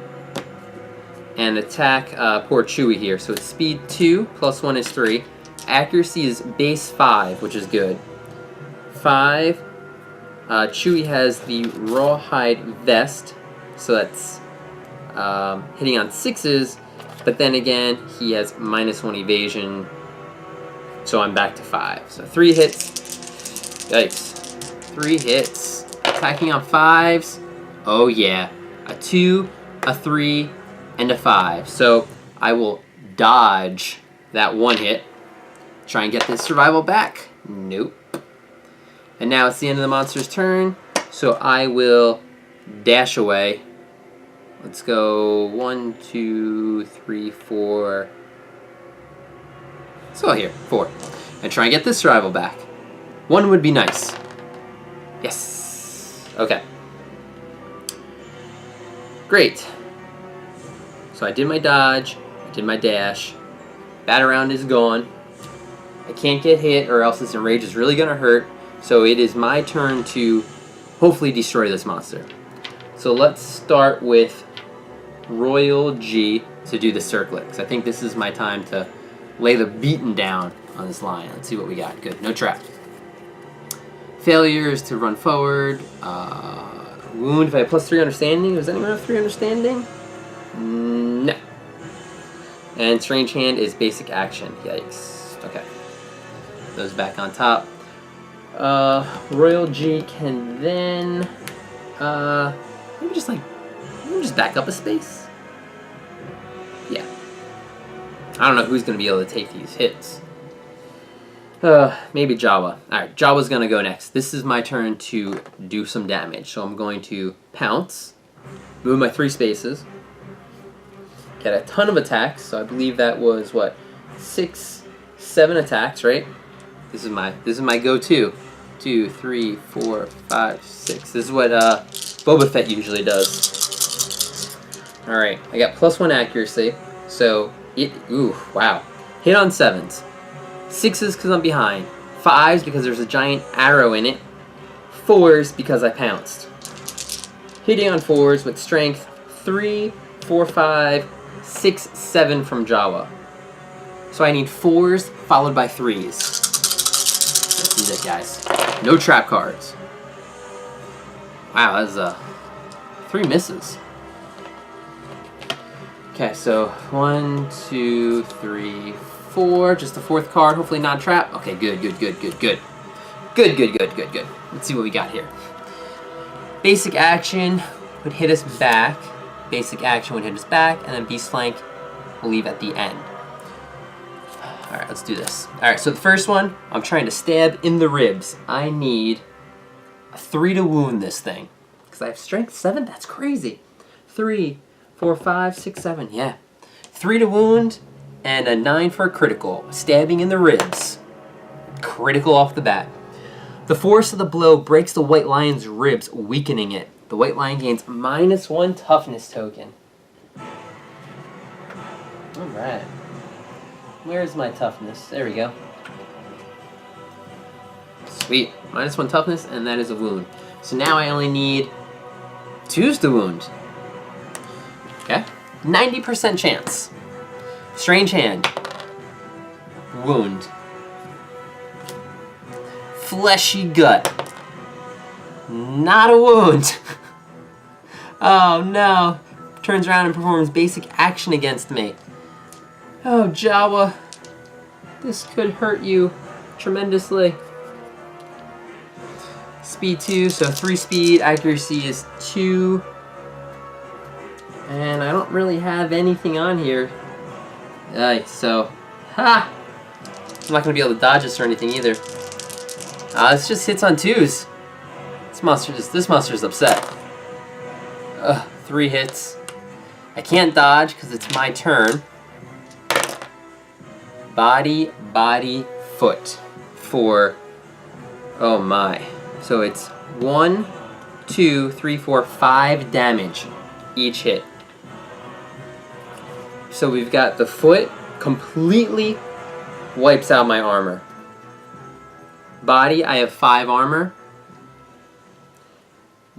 And attack poor Chewie here. So it's speed 2, plus 1 is 3. Accuracy is base 5, which is good. 5. Chewie has the rawhide vest, so that's hitting on 6s, but then again, he has -1 evasion, so I'm back to 5. So 3 hits. Yikes. 3 hits. Attacking on 5s. Oh yeah. A 2, a 3, and a 5. So I will dodge that 1 hit. Try and get this survival back. Nope. And now it's the end of the monster's turn, so I will dash away. Let's go 1, 2, 3, 4. Let's go here, 4. And try and get this survival back. 1 would be nice. Yes. Okay. Great. So I did my dodge, I did my dash. Bat-around is gone. I can't get hit or else this enrage is really gonna hurt. So it is my turn to hopefully destroy this monster. So let's start with Royal G to do the circlet, because I think this is my time to lay the beaten down on this lion. Let's see what we got. Good, no trap. Failure is to run forward. Wound, if I have +3 understanding. Does anyone have 3 understanding? No. And strange hand is basic action. Yikes. Okay. Those back on top. Royal G can then maybe just back up a space. Yeah. I don't know who's gonna be able to take these hits. Maybe Jawa. Alright, Jawa's gonna go next. This is my turn to do some damage. So I'm going to pounce, move my 3 spaces, get a ton of attacks. So I believe that was what, 6, 7 attacks, right? This is my go-to. 2, 3, 4, 5, 6. This is what Boba Fett usually does. Alright, I got +1 accuracy. So wow. Hit on 7s. 6s because I'm behind. 5s because there's a giant arrow in it. 4s because I pounced. Hitting on 4s with strength 3, 4, 5, 6, 7 from Jawa. So I need 4s followed by 3s. This is it, guys. No trap cards. Wow, that's 3 misses. Okay, so 1, 2, 3, 4. Just the 4th card. Hopefully not trap. Okay, good. Good. Let's see what we got here. Basic action would hit us back. Basic action would hit us back, and then Beast Flank will leave at the end. Alright, let's do this. Alright, so the first one, I'm trying to stab in the ribs. I need a 3 to wound this thing. Because I have strength 7? That's crazy. 3, 4, 5, 6, 7. Yeah. 3 to wound, and a 9 for a critical. Stabbing in the ribs. Critical off the bat. The force of the blow breaks the White Lion's ribs, weakening it. The White Lion gains -1 toughness token. Alright. Where's my toughness? There we go. Sweet. -1 toughness, and that is a wound. So now I only need 2s to wound. Okay. 90% chance. Strange hand. Wound. Fleshy gut. Not a wound. Oh no. Turns around and performs basic action against me. Oh, Jawa. This could hurt you tremendously. Speed 2, so 3 speed. Accuracy is 2. And I don't really have anything on here. So, ha! I'm not going to be able to dodge this or anything either. This just hits on 2s. This monster's upset. 3 hits. I can't dodge because it's my turn. Body, foot. For, oh my. So it's 1, 2, 3, 4, 5 damage each hit. So we've got the foot completely wipes out my armor. Body, I have 5 armor.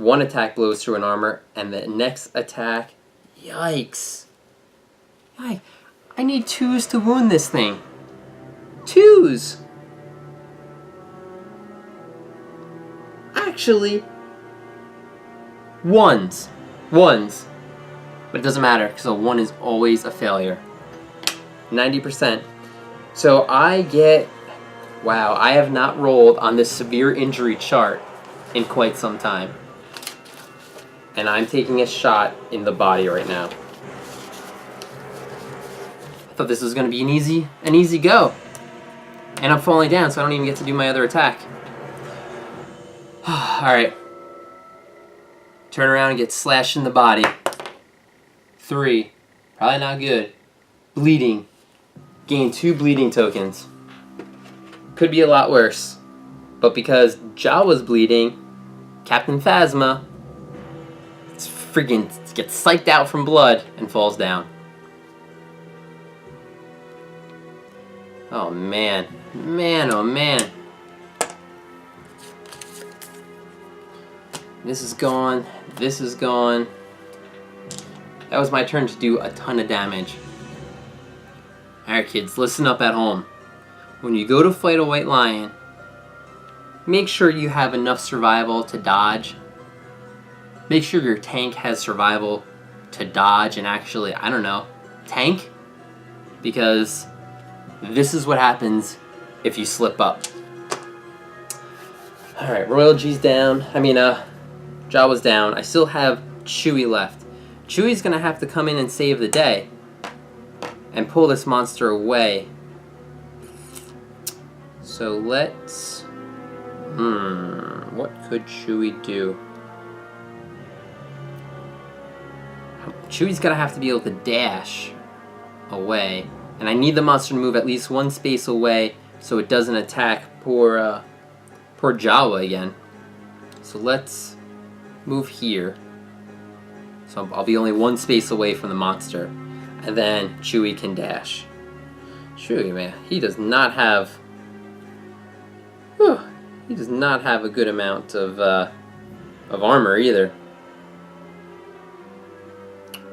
One attack blows through an armor, and the next attack, yikes. I need 2s to wound this thing. 2s! Actually, 1s. 1s. But it doesn't matter, because a 1 is always a failure. 90%. So I get... Wow, I have not rolled on this severe injury chart in quite some time. And I'm taking a shot in the body right now. I thought this was going to be an easy go. And I'm falling down, so I don't even get to do my other attack. Alright. Turn around and get slashed in the body. 3. Probably not good. Bleeding. Gain 2 bleeding tokens. Could be a lot worse. But because Jawa's bleeding, Captain Phasma freaking gets psyched out from blood and falls down. Oh man. Man, oh man. This is gone. This is gone. That was my turn to do a ton of damage. Alright kids, listen up at home. When you go to fight a white lion, make sure you have enough survival to dodge. Make sure your tank has survival to dodge and actually, I don't know, tank. Because this is what happens if you slip up. Alright, Royal G's down. Jawa's down. I still have Chewie left. Chewie's gonna have to come in and save the day. And pull this monster away. So let's... what could Chewie do? Chewie's gonna have to be able to dash away. And I need the monster to move at least 1 space away so it doesn't attack poor Jawa again. So let's move here. So I'll be only 1 space away from the monster. And then Chewie can dash. Chewie, man, he does not have... he does not have a good amount of armor either.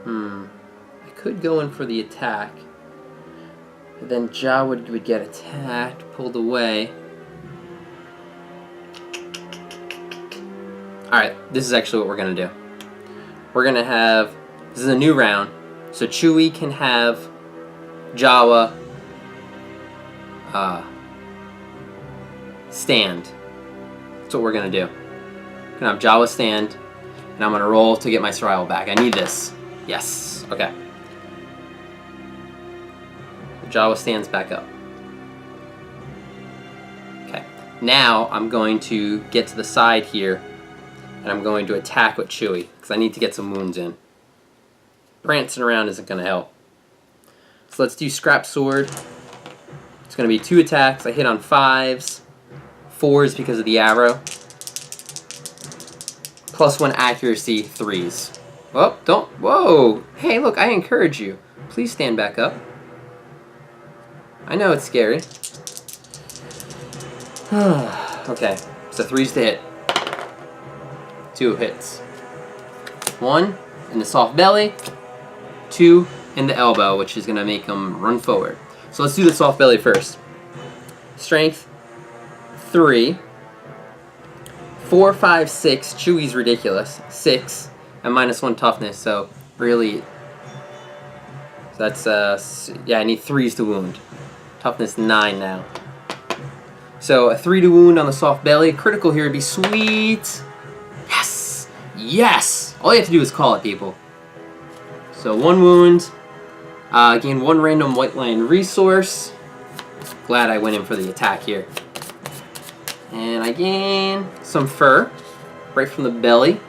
I could go in for the attack. But then Jawa would get attacked, pulled away. Alright, this is actually what we're going to do. We're going to have... This is a new round. So Chewie can have Jawa stand. That's what we're going to do. We're going to have Jawa stand. And I'm going to roll to get my survival back. I need this. Yes. Okay. Jawa stands back up. Okay. Now I'm going to get to the side here. And I'm going to attack with Chewie. Because I need to get some wounds in. Prancing around isn't going to help. So let's do Scrap Sword. It's going to be 2 attacks. I hit on 5s. 4s because of the arrow. +1 accuracy, 3s. Oh, don't. Whoa. Hey, look, I encourage you. Please stand back up. I know it's scary. Okay, so 3s to hit. 2 hits. 1 in the soft belly. 2 in the elbow, which is going to make him run forward. So let's do the soft belly first. Strength, 3. 4, 5, 6. Chewie's ridiculous. 6. And -1 toughness, so really... That's, yeah, I need 3s to wound. Toughness 9 now. So a 3 to wound on the soft belly. Critical here would be sweet. Yes! Yes! All you have to do is call it, people. So 1 wound. Gain 1 random white lion resource. Glad I went in for the attack here. And I gain some fur right from the belly.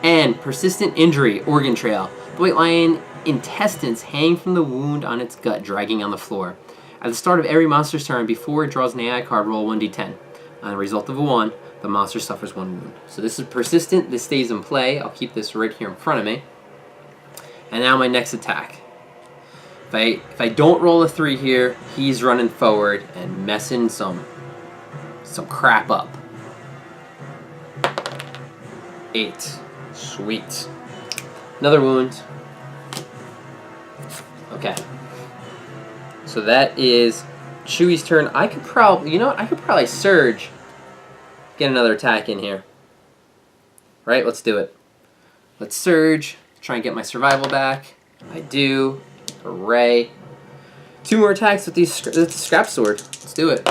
And persistent injury, organ trail. The white lion intestines hang from the wound on its gut, dragging on the floor. At the start of every monster's turn, before it draws an AI card, roll 1d10. On the result of a 1, the monster suffers 1 wound. So this is persistent. This stays in play. I'll keep this right here in front of me. And now my next attack. If I don't roll a 3 here, he's running forward and messing some crap up. 8. Sweet. Another wound. Okay. So that is Chewie's turn. I could probably, you know what? I could probably surge. Get another attack in here. Right? Let's do it. Let's surge. Try and get my survival back. I do. Hooray. 2 more attacks with these scrap sword. Let's do it.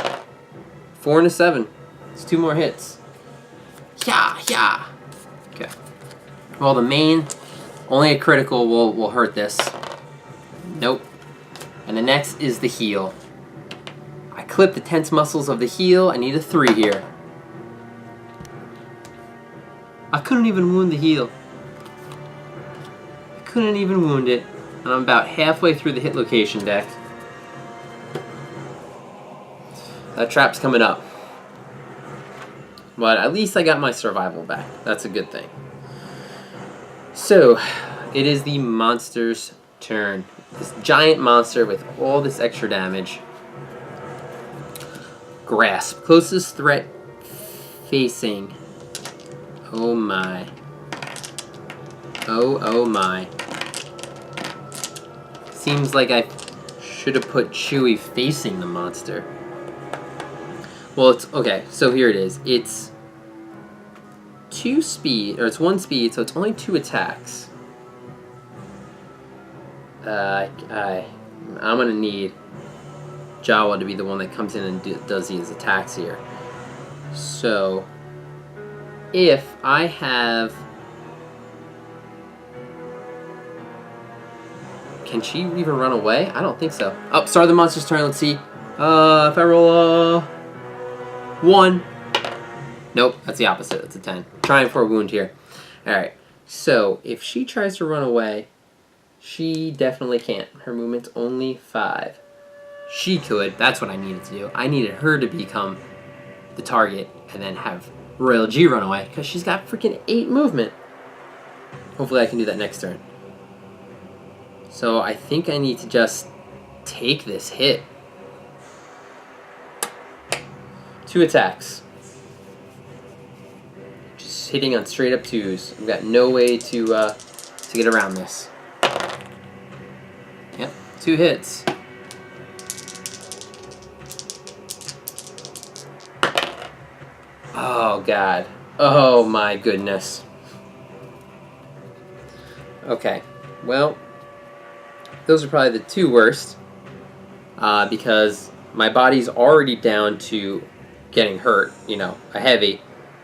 4 and a 7. It's 2 more hits. Yeah. Okay. Well, the main, only a critical will hurt this. Nope. And the next is the heel. I clip the tense muscles of the heel. I need a 3 here. I couldn't even wound the heel. I couldn't even wound it. And I'm about halfway through the hit location deck. That trap's coming up. But at least I got my survival back. That's a good thing. So, it is the monster's turn. This giant monster with all this extra damage. Grasp. Closest threat facing. Oh my. Oh my. Seems like I should have put Chewie facing the monster. Well, it's okay. So here it is. It's 2 speed, or it's 1 speed, so it's only 2 attacks. I'm gonna need Jawa to be the one that comes in and does these attacks here. So, if I have, can she even run away? I don't think so. Oh, start the monster's turn. Let's see. If I roll 1. Nope, that's the opposite. That's a 10. Trying for a wound here. Alright, so if she tries to run away, she definitely can't. Her movement's only 5. She could. That's what I needed to do. I needed her to become the target and then have Royal G run away because she's got freaking 8 movement. Hopefully I can do that next turn. So I think I need to just take this hit. 2 attacks. Just hitting on straight up 2s. I've got no way to get around this. Yep, 2 hits. Oh God. Oh my goodness. Okay, well, those are probably the 2 worst because my body's already down to getting hurt, you know, a heavy,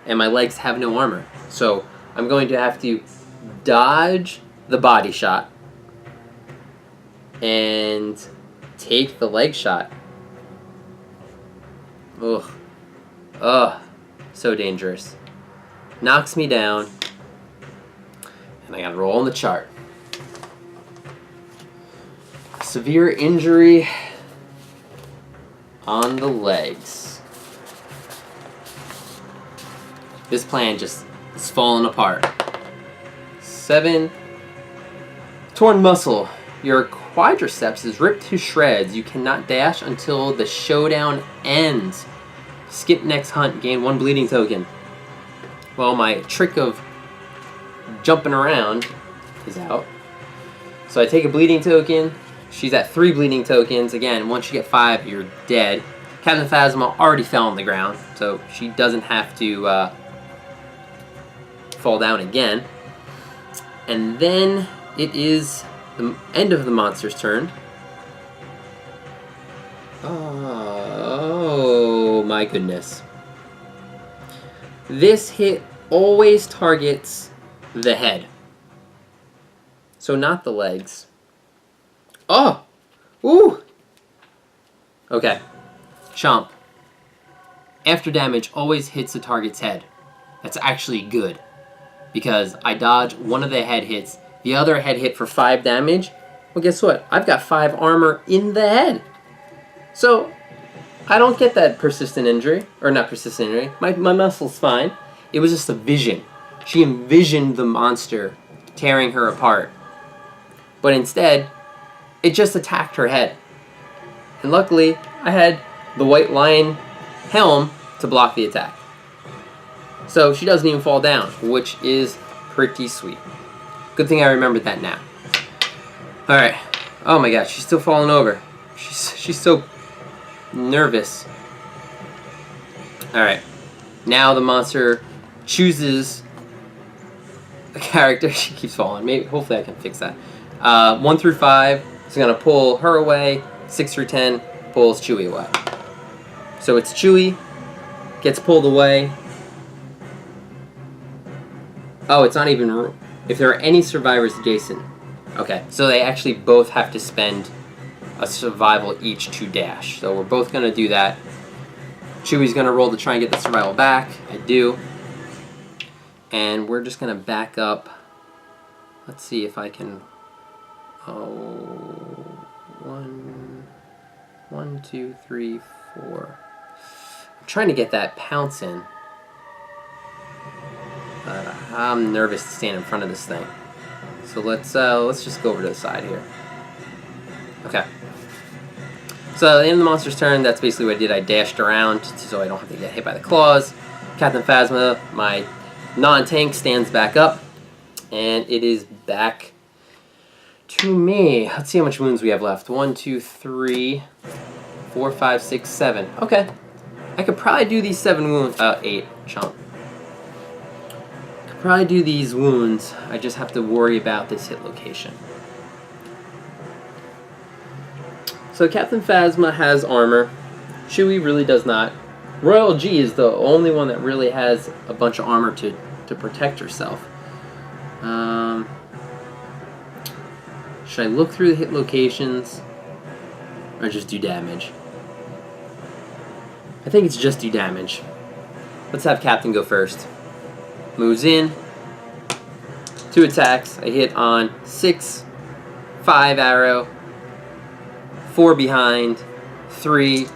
and my legs have no armor. So I'm going to have to dodge the body shot and take the leg shot. Ugh. Ugh. So dangerous. Knocks me down. And I gotta roll on the chart. Severe injury on the legs. This plan just is falling apart. 7. Torn muscle. Your quadriceps is ripped to shreds. You cannot dash until the showdown ends. Skip next hunt. Gain 1 bleeding token. Well, my trick of jumping around is out. So I take a bleeding token. She's at 3 bleeding tokens. Again, once you get 5, you're dead. Captain Phasma already fell on the ground, so she doesn't have to fall down again. And then it is the end of the monster's turn. Oh my goodness. This hit always targets the head. So not the legs. Oh! Ooh! Okay. Chomp. After damage always hits the target's head. That's actually good. Because I dodge one of the head hits. The other head hit for 5 damage. Well, guess what? I've got 5 armor in the head. So, I don't get that persistent injury. Or not persistent injury. My muscle's fine. It was just a vision. She envisioned the monster tearing her apart. But instead, it just attacked her head. And luckily, I had the White Lion helm to block the attack. So she doesn't even fall down, which is pretty sweet. Good thing I remembered that now. Alright. Oh my god, she's still falling over. She's so nervous. Alright. Now the monster chooses a character. She keeps falling. Maybe, hopefully I can fix that. 1 through 5 is going to pull her away. 6 through 10 pulls Chewie away. So it's Chewie gets pulled away. Oh, it's not even... If there are any survivors adjacent. Okay, so they actually both have to spend a survival each to dash. So we're both going to do that. Chewie's going to roll to try and get the survival back. I do. And we're just going to back up. Let's see if I can... Oh... 1, 2, 3, 4. I'm trying to get that pounce in. I'm nervous to stand in front of this thing. So let's just go over to the side here. Okay. So at the end of the monster's turn, that's basically what I did. I dashed around so I don't have to get hit by the claws. Captain Phasma, my non-tank, stands back up. And it is back to me. Let's see how much wounds we have left. 1, 2, 3, 4, 5, 6, 7. Okay. I could probably do these 7 wounds. 8. Chomp. Could probably do these wounds. I just have to worry about this hit location. So Captain Phasma has armor. Chewie really does not. Royal G is the only one that really has a bunch of armor to protect herself. Should I look through the hit locations or just do damage? I think it's just do damage. Let's have Captain go first. Moves in. 2 attacks. I hit on 6, 5 arrow, 4 behind, 3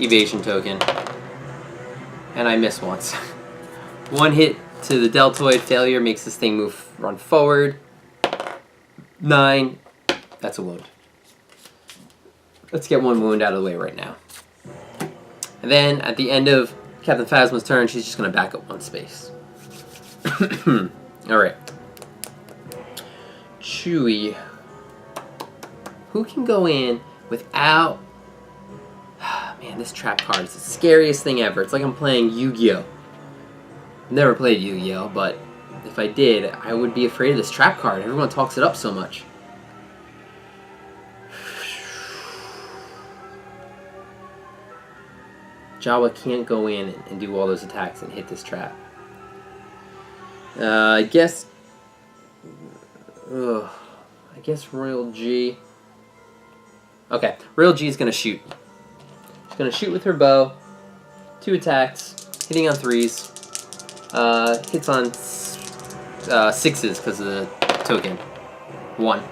evasion token, and I miss once. 1 hit to the deltoid. Failure makes this thing run forward. 9. That's a wound. Let's get 1 wound out of the way right now. And then at the end of Captain Phasma's turn, she's just going to back up 1 space. Alright. Chewie. Who can go in without... Man, this trap card is the scariest thing ever. It's like I'm playing Yu-Gi-Oh! I've never played Yu-Gi-Oh! But if I did, I would be afraid of this trap card. Everyone talks it up so much. Jawa can't go in and do all those attacks and hit this trap. I guess Royal G. Okay, Royal G is going to shoot. She's going to shoot with her bow. 2 attacks, hitting on 3s. Hits on 6s because of the token. 1.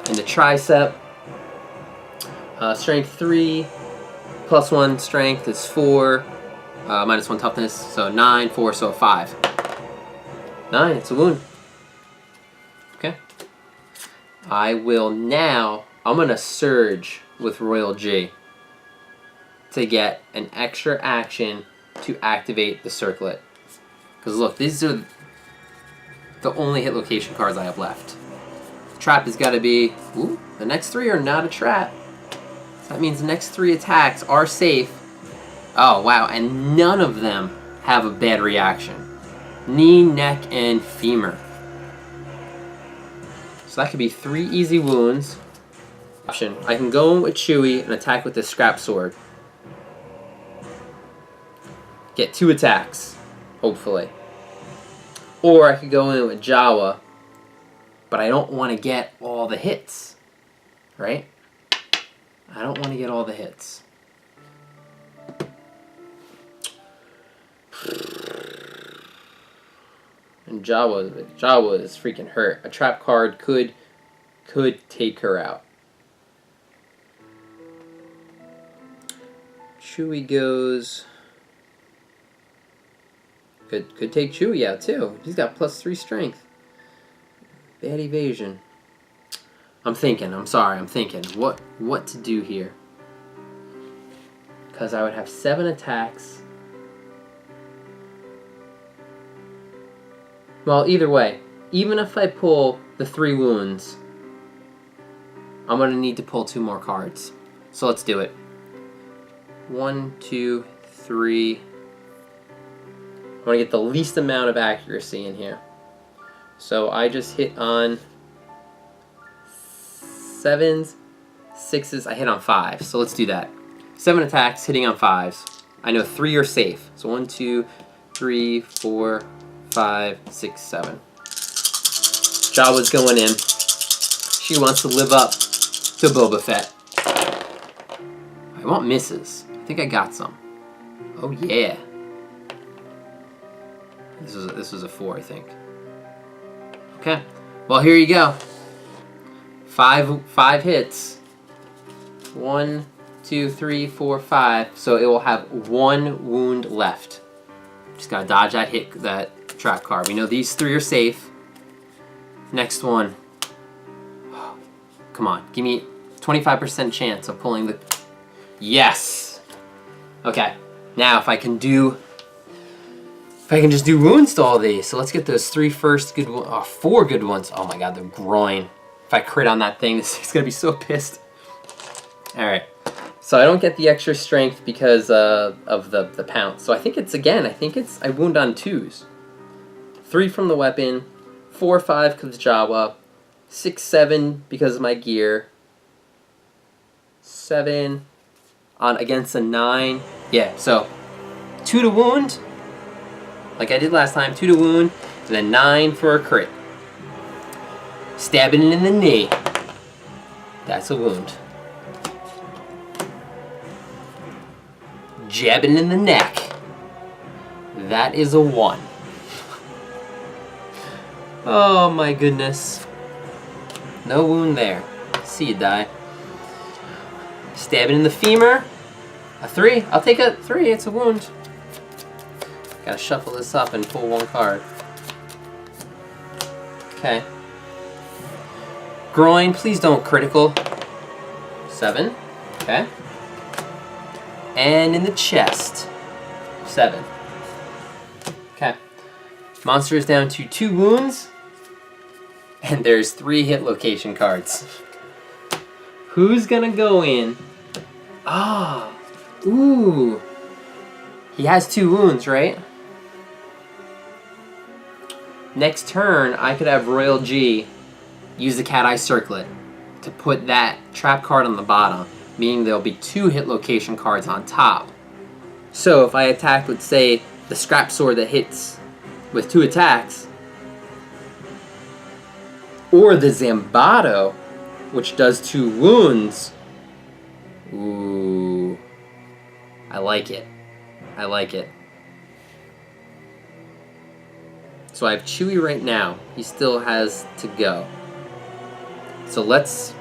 In the tricep. Strength 3. +1 strength is 4, -1 toughness, so 9, 4, so 5. 9, it's a wound. Okay. I will now, I'm going to surge with Royal G to get an extra action to activate the circlet. Because look, these are the only hit location cards I have left. Trap has got to be, ooh, the next 3 are not a trap. So that means the next 3 attacks are safe. Oh, wow. And none of them have a bad reaction. Knee, neck, and femur. So that could be 3 easy wounds. Option. I can go in with Chewie and attack with the scrap sword. Get 2 attacks, hopefully. Or I could go in with Jawa, but I don't want to get all the hits. Right? I don't want to get all the hits. And Jawa is freaking hurt. A trap card could take her out. Chewie goes. Could take Chewie out too. He's got +3 strength. Bad evasion. I'm thinking what to do here. Because I would have 7 attacks Well, either way, even if I pull the 3 wounds, I'm going to need to pull 2 more cards. So let's do it. 1, 2, 3. I want to get the least amount of accuracy in here. So I just hit on 7s, 6s. I hit on 5s. So let's do that. 7 attacks, hitting on 5s. I know 3 are safe. So 1, 2, 3, 4, 5, 6, 7. Jawa's going in. She wants to live up to Boba Fett. I want misses. I think I got some. Oh yeah. This was a 4, I think. Okay. Well, here you go. 5 hits. 1, 2, 3, 4, 5. So it will have 1 wound left. Just gotta dodge that trap card. We know these 3 are safe. Next one. Come on, give me 25% chance of pulling the... Yes! Okay, now if I can just do wounds to all these. So let's get those 3 first good ones. Oh, 4 good ones. Oh my god, the groin. If I crit on that thing, it's gonna be so pissed. Alright, so I don't get the extra strength because of the pounce. So I think it's I wound on 2s. 3 from the weapon, 4, 5 because of Jawa, 6, 7 because of my gear, 7 on against a 9. Yeah, so 2 to wound, like I did last time, 2 to wound, and then 9 for a crit. Stabbing in the knee. That's a wound. Jabbing in the neck. That is a 1. Oh my goodness. No wound there. See you die. Stabbing in the femur. A 3. I'll take a 3. It's a wound. Gotta shuffle this up and pull 1 card. Okay. Groin, please don't critical. 7. Okay. And in the chest. 7. Okay. Monster is down to 2 wounds. And there's 3 hit location cards. Who's gonna go in? Ah. Ooh. He has 2 wounds, right? Next turn, I could have Royal G use the Cat Eye Circlet to put that trap card on the bottom, meaning there'll be 2 hit location cards on top. So if I attack with, say, the Scrap Sword that hits with 2 attacks, or the Zambato, which does 2 wounds. Ooh. I like it. I like it. So I have Chewie right now. He still has to go. So let's...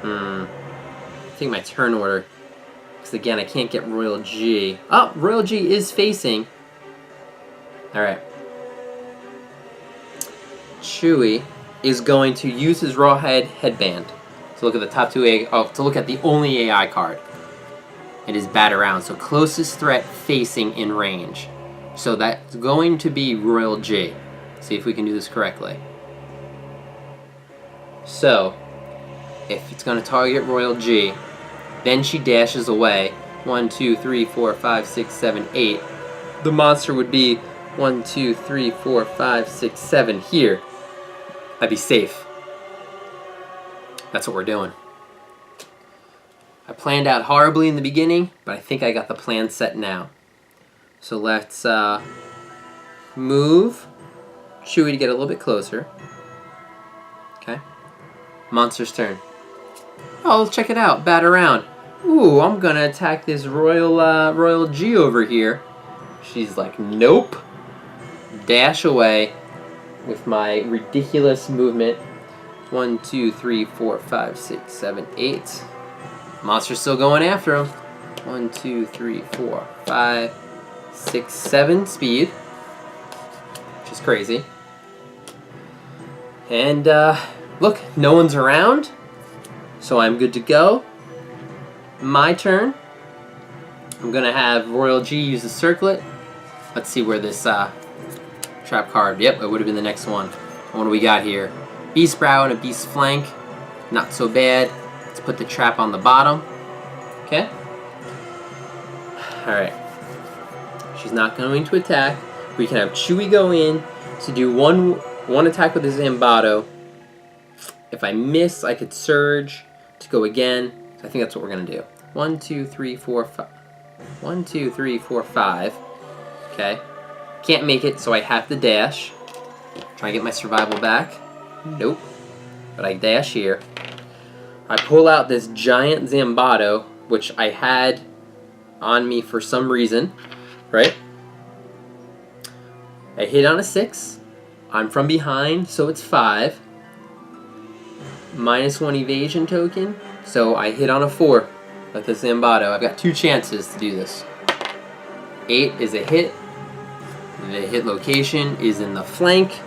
I think my turn order. Because again, I can't get Royal G. Oh, Royal G is facing. Alright. Chewie is going to use his Rawhide Headband to look at the top 2 to look at the only AI card. It is Bat Around, so closest threat facing in range. So that's going to be Royal G. See if we can do this correctly. So, if it's going to target Royal G, then she dashes away. 1, 2, 3, 4, 5, 6, 7, 8. The monster would be 1, 2, 3, 4, 5, 6, 7 here. I'd be safe. That's what we're doing. I planned out horribly in the beginning, but I think I got the plan set now. So let's move Chewie to get a little bit closer. Okay. Monster's turn. Oh, check it out. Bat Around. Ooh, I'm gonna attack this Royal G over here. She's like, nope. Dash away with my ridiculous movement. 1, 2, 3, 4, 5, 6, 7, 8. Monster's still going after him. 1, 2, 3, 4, 5, 6, 7 speed. Which is crazy. And look, no one's around. So I'm good to go. My turn. I'm gonna have Royal G use the circlet Let's see where this trap card. Yep, it would have been the next one. What do we got here? Beast Brow and a Beast Flank. Not so bad. Let's put the trap on the bottom. Okay. Alright. She's not going to attack. We can have Chewy go in to do one attack with his Zambato. If I miss, I could Surge to go again. I think that's what we're going to do. 1, 2, 3, 4, 5. 1, 2, 3, 4, 5. Okay. Can't make it, so I have to dash. Try and get my survival back. Nope. But I dash here. I pull out this giant Zambato, which I had on me for some reason. Right? I hit on a 6. I'm from behind, so it's 5. -1 evasion token, so I hit on a 4 with the Zambato. I've got 2 chances to do this. 8 is a hit. The hit location is in the flank.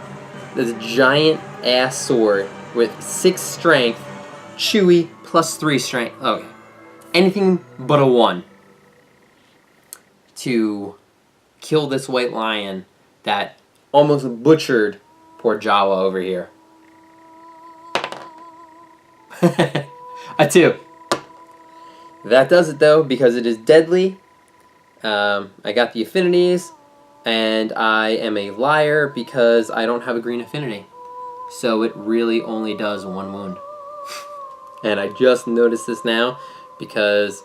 This giant ass sword with 6 strength, Chewy plus 3 strength. Okay. Anything but a 1 to kill this white lion that almost butchered poor Jawa over here. A 2. That does it though, because it is deadly. I got the affinities, and I am a liar because I don't have a green affinity. So it really only does 1 wound. And I just noticed this now because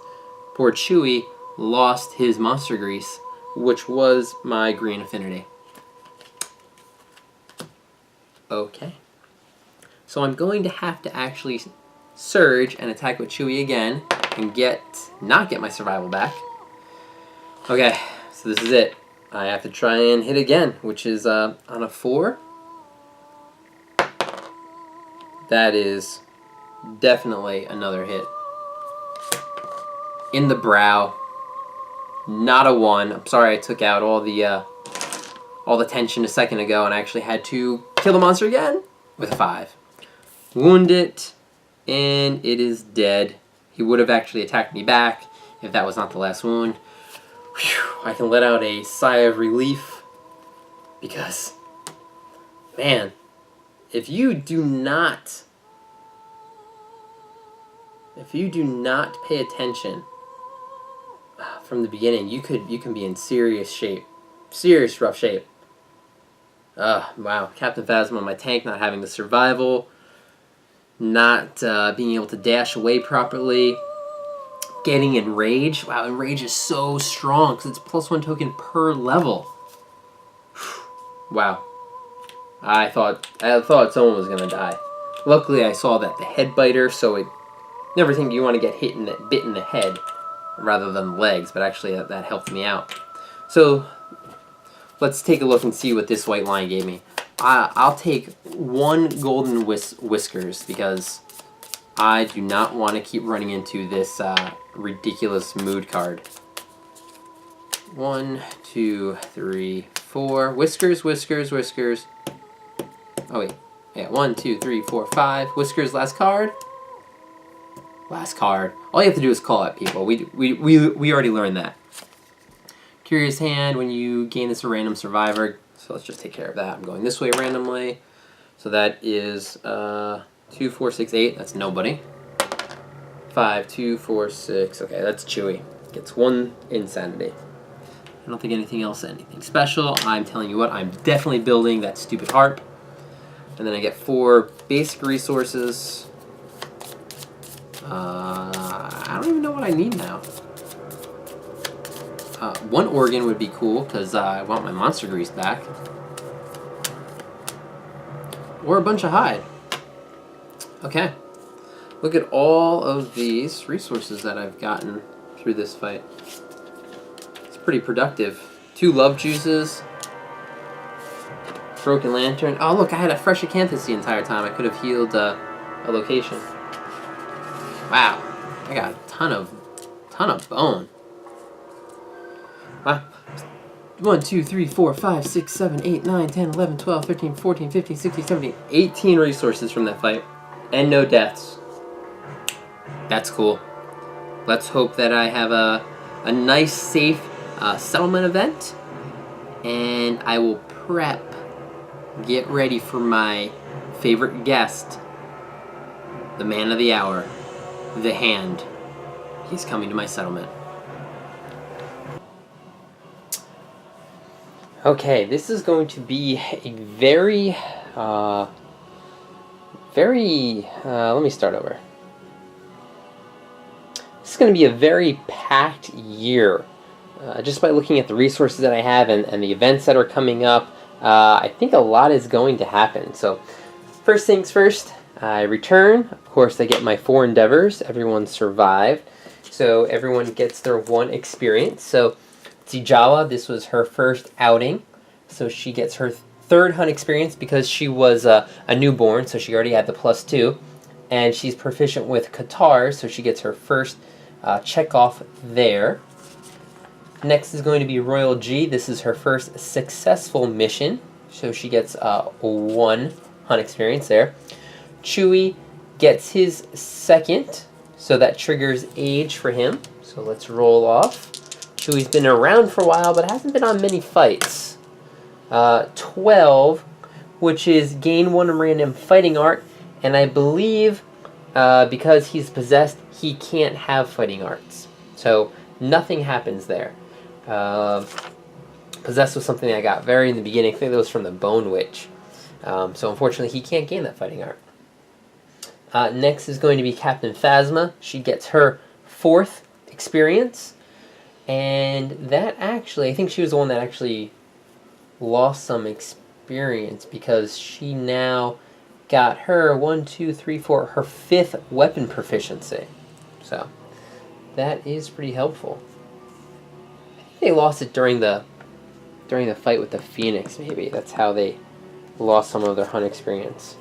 poor Chewy lost his Monster Grease, which was my green affinity. Okay. So I'm going to have to actually Surge and attack with Chewy again and not get my survival back. Okay, so this is it. I have to try and hit again, which is on a 4. That is definitely another hit. In the brow. Not a 1. I'm sorry I took out all the tension a second ago and I actually had to kill the monster again with a 5. Wound it, and it is dead. He would have actually attacked me back if that was not the last wound. Whew, I can let out a sigh of relief because, man, if you do not pay attention from the beginning, you can be in serious shape, serious rough shape. Wow, Captain Phasma on my tank not having the survival, not being able to dash away properly, getting Enrage. Wow, Enrage is so strong because it's +1 token per level. Wow, I thought someone was gonna die. Luckily, I saw that the head biter, so it never think you want to get bit in the head rather than the legs, but actually that helped me out. So let's take a look and see what this white lion gave me. I'll take 1 golden whiskers because I do not want to keep running into this ridiculous mood card. 1, 2, 3, 4. Whiskers, whiskers, whiskers. Oh wait. Yeah, 1, 2, 3, 4, 5. Whiskers, last card. Last card. All you have to do is call out people. We already learned that. Curious Hand, when you gain this a random survivor. So let's just take care of that. I'm going this way randomly. So that is 2, 4, 6, 8. That's nobody. 5, 2, 4, 6. Okay, that's Chewy. Gets 1 insanity. I don't think anything special. I'm telling you what, I'm definitely building that stupid harp. And then I get 4 basic resources. I don't even know what I need now. 1 organ would be cool because I want my Monster Grease back. Or a bunch of hide. Okay. Look at all of these resources that I've gotten through this fight. It's pretty productive. 2 love juices. Broken Lantern. Oh look, I had a fresh acanthus the entire time. I could have healed a location. Wow. I got a ton of bone. Wow. 1, 2, 3, 4, 5, 6, 7, 8, 9, 10, 11, 12, 13, 14, 15, 16, 17, 18 resources from that fight. And no deaths. That's cool. Let's hope that I have a nice, safe settlement event. And I will get ready for my favorite guest, the man of the hour, the Hand. He's coming to my settlement. Okay, this is going to be a let me start over. This is going to be a very packed year. Just by looking at the resources that I have and the events that are coming up, I think a lot is going to happen. So, first things first, I return. Of course, I get my 4 endeavors. Everyone survived. So, everyone gets their 1 experience. So, Zijawa, this was her first outing. So, she gets her 3rd hunt experience because she was a newborn. So, she already had the +2. And she's proficient with Qatar. So, she gets her first check off there. Next is going to be Royal G. This is her first successful mission, so she gets 1 hunt experience there. Chewie gets his 2nd, so that triggers age for him. So let's roll off. Chewie's been around for a while, but hasn't been on many fights. 12, which is gain 1 random fighting art, and I believe because he's possessed, he can't have fighting arts. So nothing happens there. Possessed was something I got very in the beginning. I think that was from the Bone Witch. So unfortunately, he can't gain that fighting art. Next is going to be Captain Phasma. She gets her 4th experience. And that actually, I think she was the one that actually lost some experience because she now got her 1, 2, 3, 4, her 5th weapon proficiency. So that is pretty helpful. They lost it during the fight with the Phoenix, maybe. That's how they lost some of their hunt experience.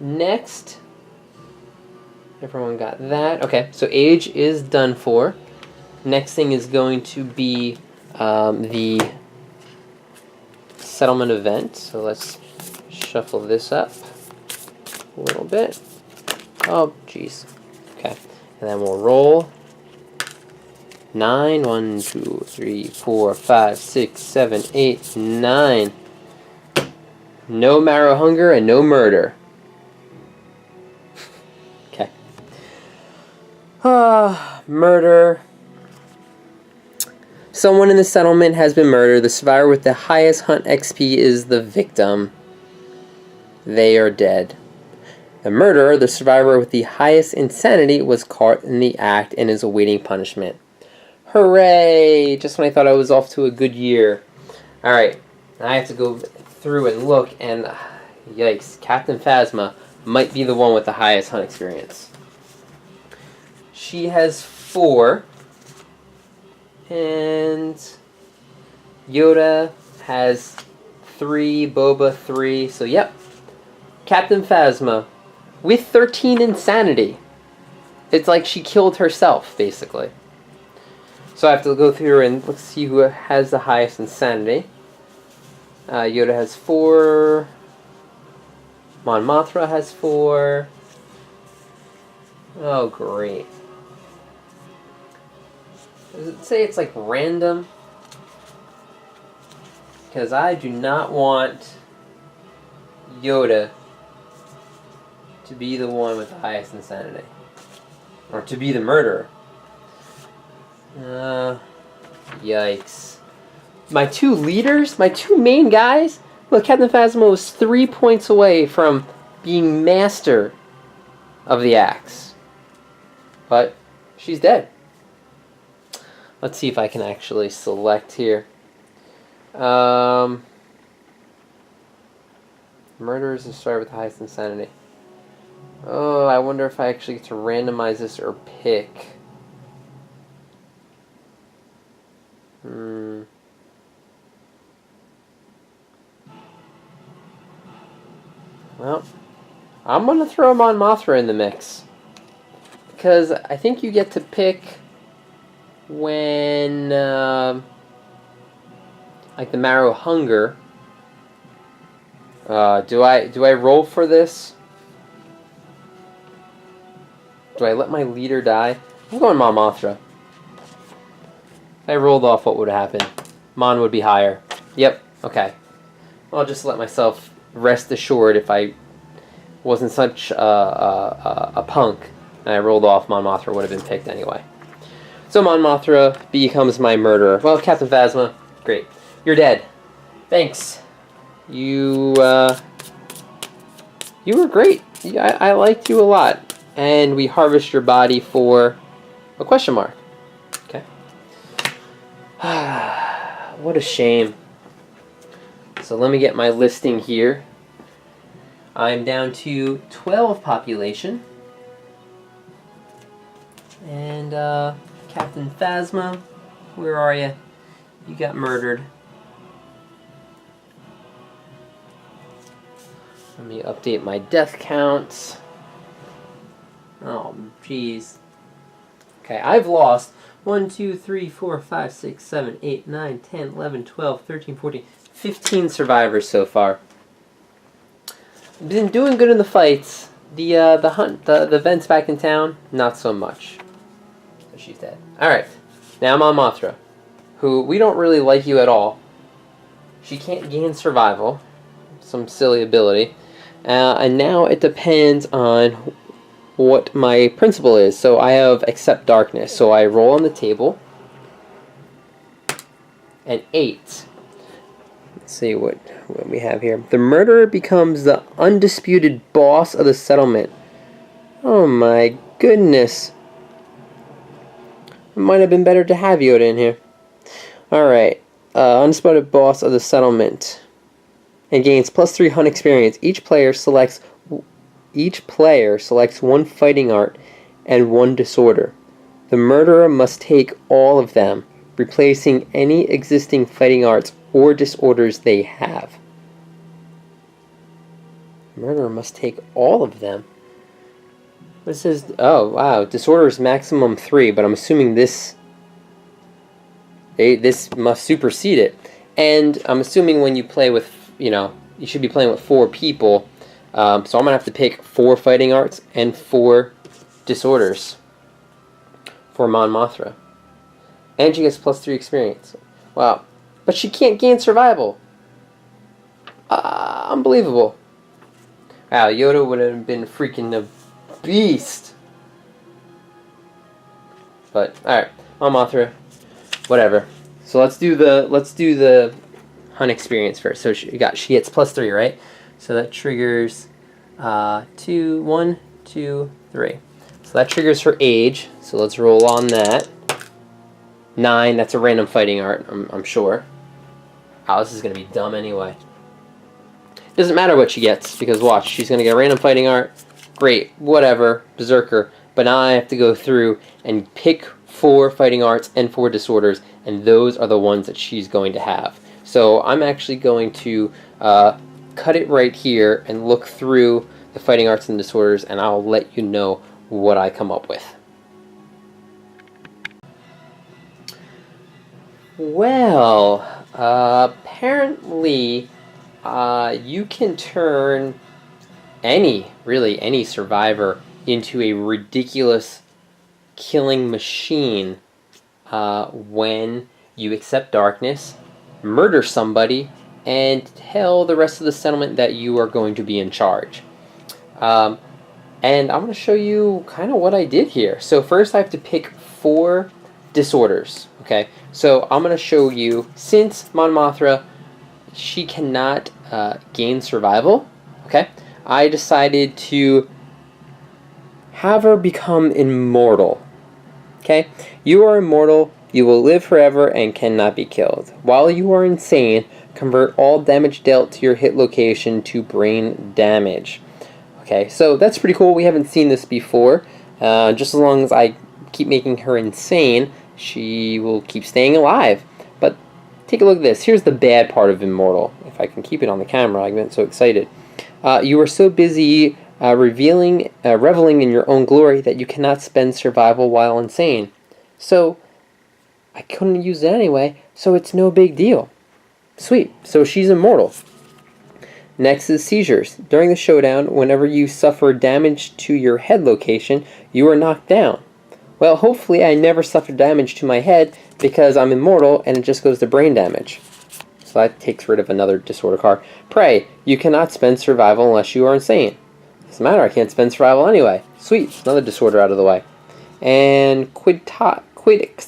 Next, everyone got that. Okay, so age is done for. Next thing is going to be the settlement event. So let's shuffle this up a little bit. Oh, jeez. Okay, and then we'll roll. 9, 1, 2, 3, 4, 5, 6, 7, 8, 9. No marrow hunger and no murder. Okay. Murder. Someone in the settlement has been murdered. The survivor with the highest hunt XP is the victim. They are dead. The murderer, the survivor with the highest insanity, was caught in the act and is awaiting punishment. Hooray! Just when I thought I was off to a good year. Alright, I have to go through and look, and yikes, Captain Phasma might be the one with the highest hunt experience. She has 4, and Yoda has 3, Boba 3, so yep, Captain Phasma with 13 insanity. It's like she killed herself, basically. So I have to go through and let's see who has the highest insanity. Yoda has 4. Mon Mothma has 4. Oh, great. Does it say it's like random? Because I do not want Yoda to be the one with the highest insanity. Or to be the murderer. Yikes. My 2 leaders, my 2 main guys, look, Captain Phasma was 3 points away from being master of the axe. But she's dead. Let's see if I can actually select here. Murder is the starter with the highest insanity. Oh, I wonder if I actually get to randomize this or pick. Well, I'm going to throw Mon Mothma in the mix. Because I think you get to pick when, like the Marrow Hunger. Do I roll for this? Do I let my leader die? I'm going Mon Mothma. If I rolled off, what would happen? Mon would be higher. Yep, okay. I'll just let myself rest assured if I wasn't such a punk and I rolled off, Mon Mothra would have been picked anyway. So Mon Mothra becomes my murderer. Well, Captain Phasma, great. You're dead. Thanks. You were great. I liked you a lot. And we harvest your body for a question mark. Okay. What a shame. So let me get my listing here. I'm down to 12 population. And Captain Phasma, where are you? You got murdered. Let me update my death counts. Oh, jeez. Okay, I've lost 1, 2, 3, 4, 5, 6, 7, 8, 9, 10, 11, 12, 13, 14, 15 survivors so far. I've been doing good in the fights. The vents back in town, not so much. So she's dead. Alright, now Mon Mothra, who we don't really like you at all. She can't gain survival. Some silly ability. And now it depends on what my principle is. So I have accept darkness. So I roll on the table. And 8. Let's see what we have here. The murderer becomes the undisputed boss of the settlement. Oh my goodness. It might have been better to have Yoda in here. Alright. Undisputed boss of the settlement. And gains +3 hunt experience. Each player selects 1 fighting art and 1 disorder. The murderer must take all of them, replacing any existing fighting arts or disorders they have. The murderer must take all of them. It says, oh wow, disorders maximum 3, but I'm assuming this must supersede it. And I'm assuming when you play with, you should be playing with 4 people. So I'm going to have to pick 4 fighting arts and 4 disorders for Mon Mothra. And she gets +3 experience. Wow. But she can't gain survival. Unbelievable. Wow, Yoda would have been freaking a beast. But, alright. Mon Mothra. Whatever. So let's do the hunt experience first. So she gets +3, right? So that triggers 1, 2, 3. So that triggers her age. So let's roll on that. 9, that's a random fighting art, I'm sure. Oh, this is going to be dumb anyway. Doesn't matter what she gets, because watch, she's going to get a random fighting art. Great, whatever, Berserker. But now I have to go through and pick 4 fighting arts and 4 disorders, and those are the ones that she's going to have. So I'm actually going to cut it right here and look through the fighting arts and disorders, and I'll let you know what I come up with. Well, apparently you can turn any survivor into a ridiculous killing machine when you accept darkness, murder somebody, and tell the rest of the settlement that you are going to be in charge. And I'm going to show you kind of what I did here. So first I have to pick 4 disorders. Okay, so I'm going to show you, since Mon Mothra, she cannot gain survival, okay, I decided to have her become immortal. Okay, you are immortal, you will live forever and cannot be killed. While you are insane, convert all damage dealt to your hit location to brain damage. Okay, so that's pretty cool. We haven't seen this before. Just as long as I keep making her insane, she will keep staying alive. But take a look at this. Here's the bad part of Immortal. If I can keep it on the camera, I've been so excited. You are so busy reveling in your own glory that you cannot spend survival while insane. So I couldn't use it anyway, so it's no big deal. Sweet. So she's immortal. Next is seizures. During the showdown, whenever you suffer damage to your head location, you are knocked down. Well, hopefully I never suffer damage to my head because I'm immortal and it just goes to brain damage. So that takes rid of another disorder card. Pray, you cannot spend survival unless you are insane. Doesn't matter, I can't spend survival anyway. Sweet, another disorder out of the way. And quixotic.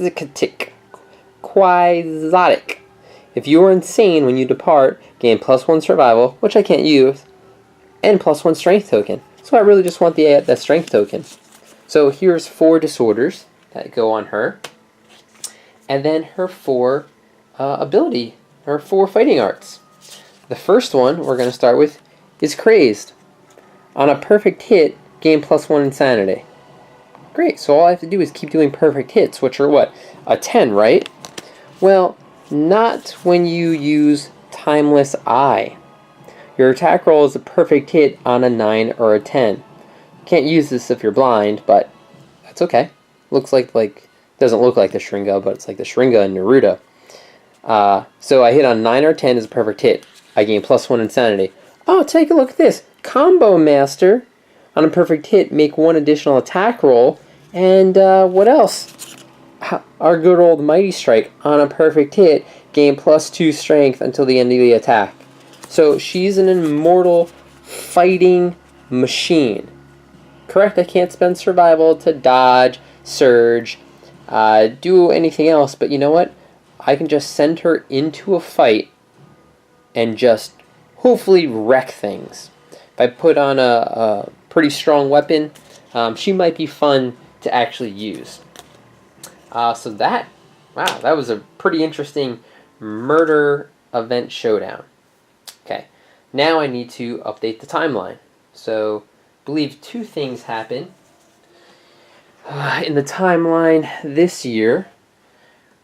If you are insane when you depart, gain +1 survival, which I can't use, and +1 strength token. So I really just want the strength token. So here's 4 disorders that go on her. And then her 4 her 4 fighting arts. The first one we're going to start with is Crazed. On a perfect hit, gain +1 insanity. Great, so all I have to do is keep doing perfect hits, which are what? A 10, right? Well, not when you use Timeless Eye. Your attack roll is a perfect hit on a 9 or a 10. Can't use this if you're blind, but that's okay. Looks like doesn't look like the Sharinga, but it's like the Sharinga in Naruto. So I hit on 9 or 10 is a perfect hit. I gain +1 insanity. Oh, take a look at this. Combo Master. On a perfect hit, make 1 additional attack roll. And what else? Our good old Mighty Strike. On a perfect hit, gain +2 strength until the end of the attack. So she's an immortal fighting machine. Correct, I can't spend survival to dodge, surge, do anything else, but you know what? I can just send her into a fight and just hopefully wreck things. If I put on a pretty strong weapon, she might be fun to actually use. So that was a pretty interesting murder event showdown. Okay, now I need to update the timeline. So I believe 2 things happen in the timeline this year.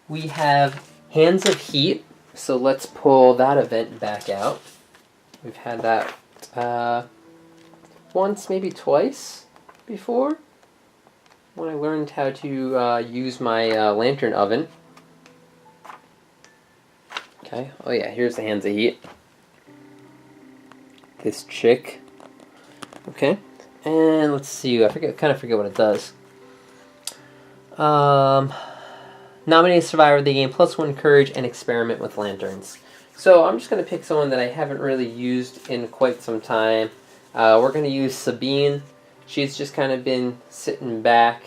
We have Hands of Heat, so let's pull that event back out. We've had that once, maybe twice before, when I learned how to use my lantern oven. Okay, oh yeah, here's the Hands of Heat. This chick. Okay, and let's see, I kind of forget what it does. Nominate a survivor, they gain +1 courage and experiment with lanterns. So I'm just going to pick someone that I haven't really used in quite some time. We're going to use Sabine. She's just kind of been sitting back,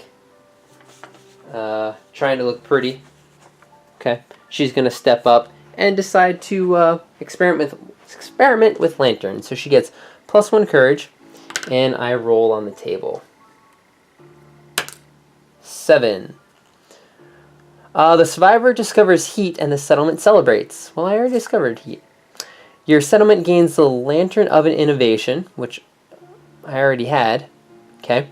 trying to look pretty. Okay, she's going to step up and decide to experiment with lanterns. So she gets +1 courage, and I roll on the table. 7. The survivor discovers heat and the settlement celebrates. Well, I already discovered heat. Your settlement gains the Lantern Oven Innovation, which I already had. Okay.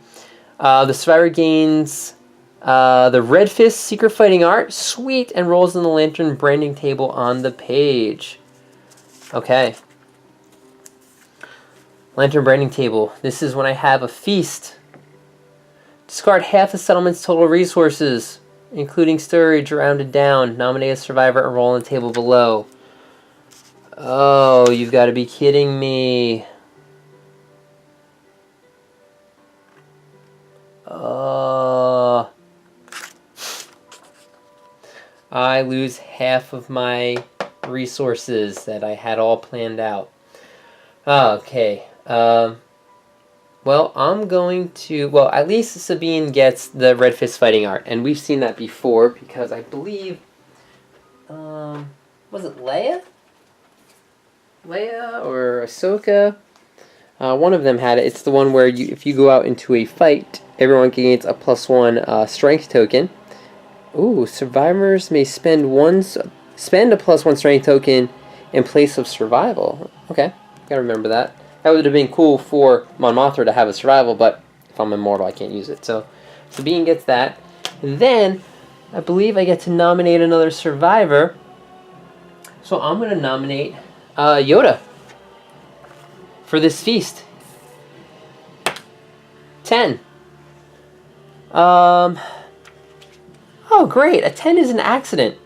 The survivor gains the Red Fist Secret Fighting Art. Sweet. And rolls on the lantern branding table on the page. Okay. Lantern branding table. This is when I have a feast. Discard half the settlement's total resources, including storage, rounded down. Nominate a survivor and roll on the table below. Oh, you've got to be kidding me. I lose half of my resources that I had all planned out. Okay. Well, I'm going to... Well, at least Sabine gets the Red Fist Fighting Art. And we've seen that before because I believe... was it Leia? Leia or Ahsoka? One of them had it. It's the one where if you go out into a fight, everyone gains a +1 strength token. Ooh, survivors may spend a +1 strength token in place of survival. Okay, gotta remember that. That would have been cool for Mon Mothma to have a survival, but if I'm immortal, I can't use it. So Sabine gets that. Then, I believe I get to nominate another survivor. So I'm going to nominate Yoda for this feast. 10. Oh, great. A 10 is an accident.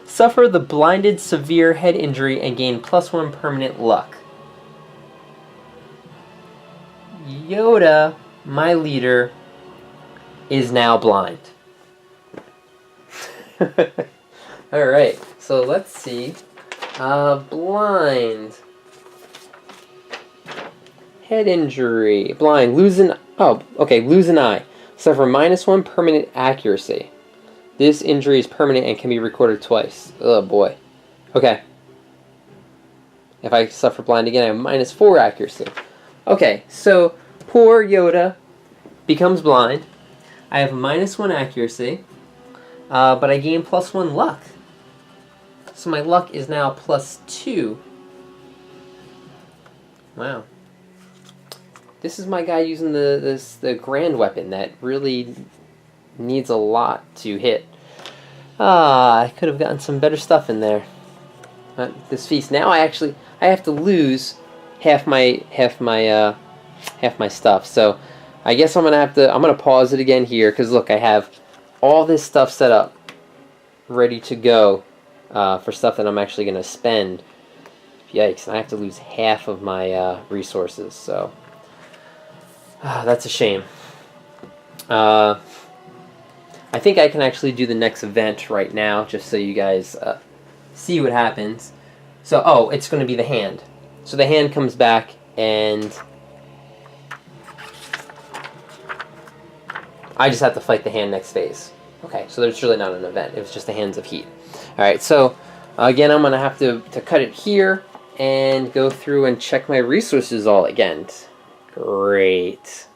Suffer the blinded severe head injury and gain +1 permanent luck. Yoda, my leader, is now blind. Alright, so let's see. Blind. Head injury. Blind. Lose an eye. Suffer -1 permanent accuracy. This injury is permanent and can be recorded twice. Oh boy. Okay. If I suffer blind again, I have -4 accuracy. Okay, so poor Yoda becomes blind. I have -1 accuracy, but I gain +1 luck. So my luck is now +2. Wow. This is my guy using the grand weapon that really needs a lot to hit. I could have gotten some better stuff in there. This feast. Now I have to lose half my stuff. So I guess I'm gonna pause it again here, because look, I have all this stuff set up, ready to go for stuff that I'm actually gonna spend. Yikes! And I have to lose half of my resources. So that's a shame. I think I can actually do the next event right now, just so you guys see what happens. So, oh, it's going to be the hand. So the hand comes back, and I just have to fight the hand next phase. Okay, so there's really not an event. It was just the Hands of Heat. Alright, so again, I'm going to have to cut it here and go through and check my resources all again. Great.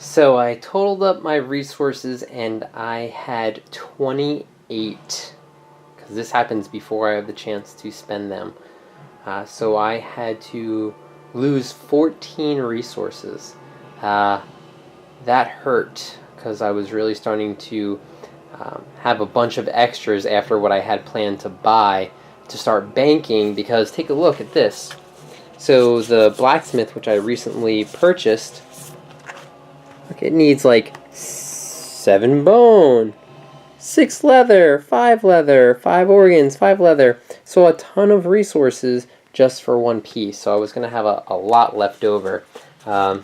So I totaled up my resources, and I had 28, because this happens before I have the chance to spend them. So I had to lose 14 resources. That hurt, because I was really starting to have a bunch of extras after what I had planned to buy to start banking, because take a look at this. So the blacksmith, which I recently purchased, look, it needs like 7 bone, 6 leather, 5 leather, 5 organs, 5 leather. So a ton of resources just for one piece. So I was going to have a lot left over. So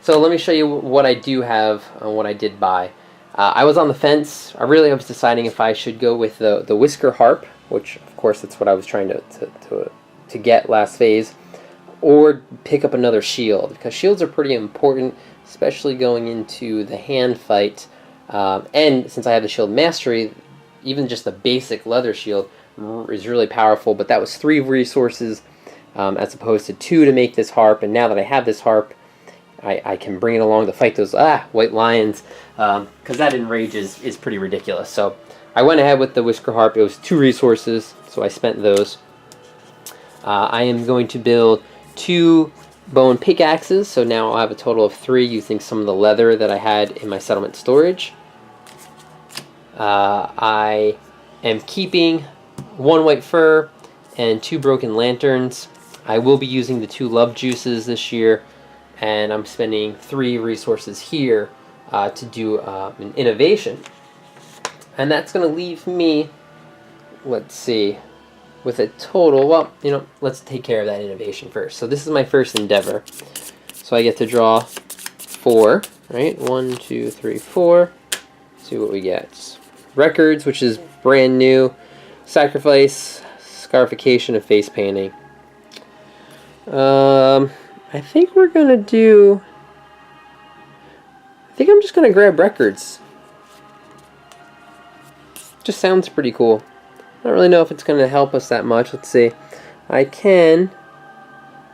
let me show you what I do have and what I did buy. I was on the fence. I was deciding if I should go with the Whisker Harp, which of course that's what I was trying to get last phase, or pick up another shield, because shields are pretty important, especially going into the hand fight. And since I have the shield mastery, even just the basic leather shield is really powerful. But that was 3 resources as opposed to 2 to make this harp. And now that I have this harp, I can bring it along to fight those white lions, because that enrage is pretty ridiculous. So I went ahead with the Whisker Harp. It was 2 resources, so I spent those. I am going to build 2 bone pickaxes, so now I'll have a total of 3 using some of the leather that I had in my settlement storage. I am keeping 1 white fur and 2 broken lanterns. I will be using the 2 love juices this year, and I'm spending 3 resources here to do an innovation. And that's going to leave me, let's see, with a total, well, let's take care of that innovation first. So this is my first endeavor. So I get to draw 4, right? 1, 2, 3, 4. See what we get. Records, which is brand new. Sacrifice, scarification, and face painting. I think we're going to do... I think I'm just going to grab records. Just sounds pretty cool. I don't really know if it's going to help us that much. Let's see. I can,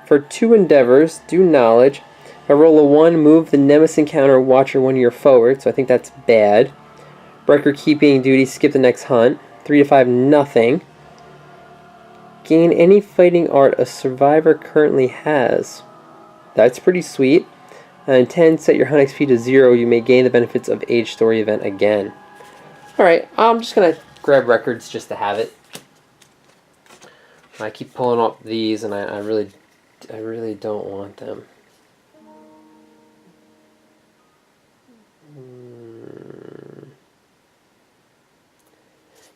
for 2 endeavors, do knowledge. If I roll a 1, move the Nemesis encounter watcher 1 year forward, so I think that's bad. Record keeping duty, skip the next hunt. 3 to 5, nothing. Gain any fighting art a survivor currently has. That's pretty sweet. And 10, set your hunt XP to 0. You may gain the benefits of Age Story event again. Alright, I'm just going to grab records just to have it. I keep pulling up these, and I really don't want them.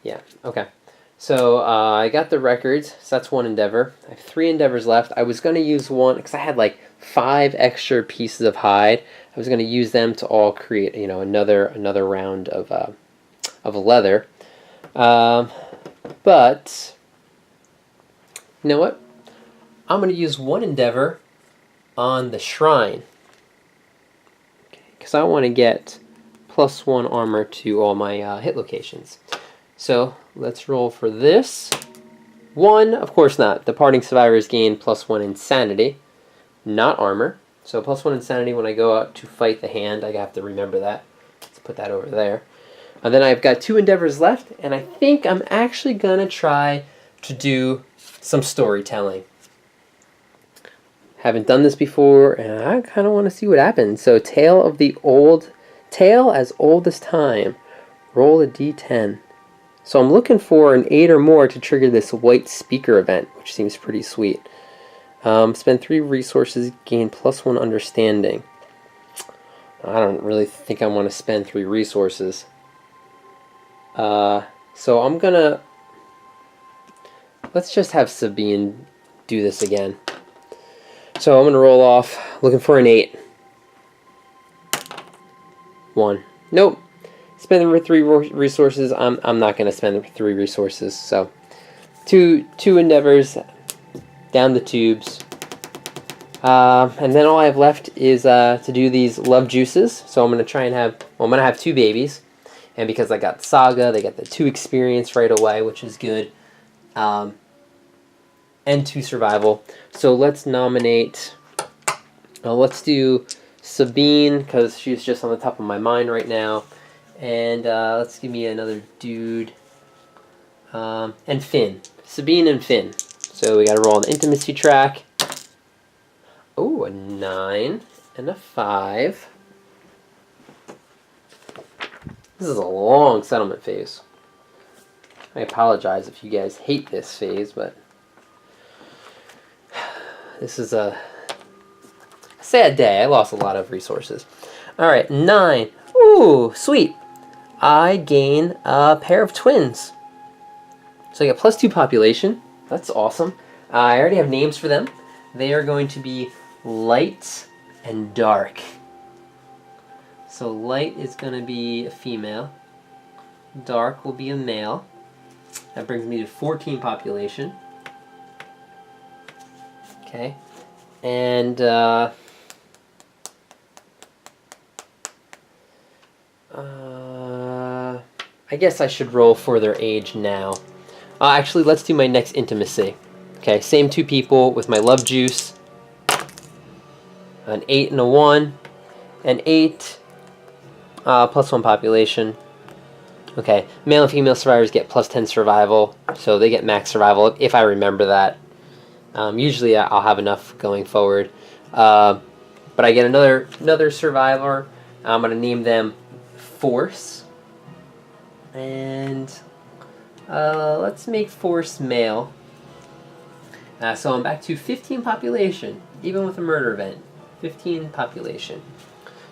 Yeah, okay. So I got the records, so that's 1 endeavor. I have 3 endeavors left. I was going to use 1, because I had like 5 extra pieces of hide. I was going to use them to all create, you know, another round of leather. But you know what? I'm going to use 1 endeavor on the shrine, because I want to get +1 armor to all my hit locations. So let's roll for this. 1, of course not. Departing survivors gain +1 insanity, not armor. So +1 insanity when I go out to fight the hand. I have to remember that. Let's put that over there. And then I've got 2 endeavors left, and I think I'm actually going to try to do some storytelling. Haven't done this before, and I kind of want to see what happens. So tale as old as time. Roll a d10. So I'm looking for an 8 or more to trigger this white speaker event, which seems pretty sweet. Spend 3 resources, gain +1 understanding. I don't really think I want to spend 3 resources. So I'm gonna... Let's just have Sabine do this again. So I'm gonna roll off, looking for an 8. 1. Nope. Spend 3 resources. I'm not gonna spend 3 resources. So two endeavors down the tubes. And then all I have left is to do these love juices. So I'm gonna try and have, well, I'm gonna have 2 babies, and because I got Saga, they get the 2 experience right away, which is good, and 2 survival. So let's nominate. Let's do Sabine, because she's just on the top of my mind right now, and let's give me another dude, and Finn. Sabine and Finn. So we got to roll an intimacy track. Oh, a 9 and a 5. This is a long settlement phase. I apologize if you guys hate this phase, but this is a sad day. I lost a lot of resources. Alright, 9. Ooh, sweet. I gain a pair of twins. So I get +2 population. That's awesome. I already have names for them. They are going to be Light and Dark. So Light is going to be a female. Dark will be a male. That brings me to 14 population. Okay. And I guess I should roll for their age now. Actually, let's do my next intimacy. Okay, same 2 people with my love juice. An 8 and a 1. An 8. +1 population. Okay, male and female survivors get +10 survival, so they get max survival if I remember that. Usually I'll have enough going forward. But I get another survivor. I'm going to name them Force. And let's make Force male. So I'm back to 15 population, even with a murder event. 15 population.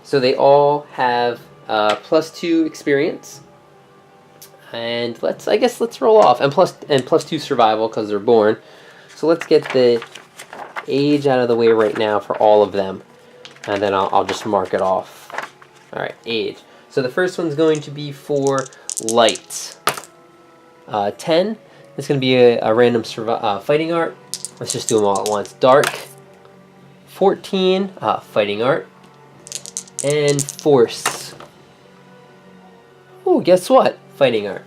So they all have +2 experience. And let's roll off. And +2 survival because they're born. So let's get the age out of the way right now for all of them. And then I'll just mark it off. Alright, age. So the first one's going to be for Light. 10. It's going to be a random fighting art. Let's just do them all at once. Dark. 14. Fighting art. And Force. Oh, guess what? Fighting art.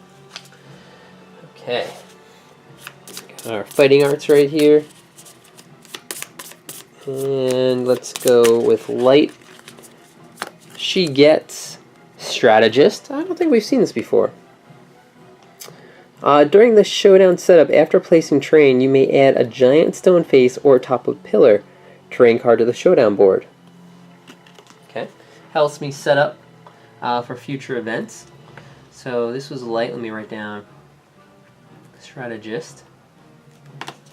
Okay. Got our fighting arts right here. And let's go with Light. She gets Strategist. I don't think we've seen this before. During the showdown setup, after placing terrain, you may add a giant stone face or top of pillar terrain card to the showdown board. Okay. Helps me set up for future events. So this was Light. Let me write down Strategist.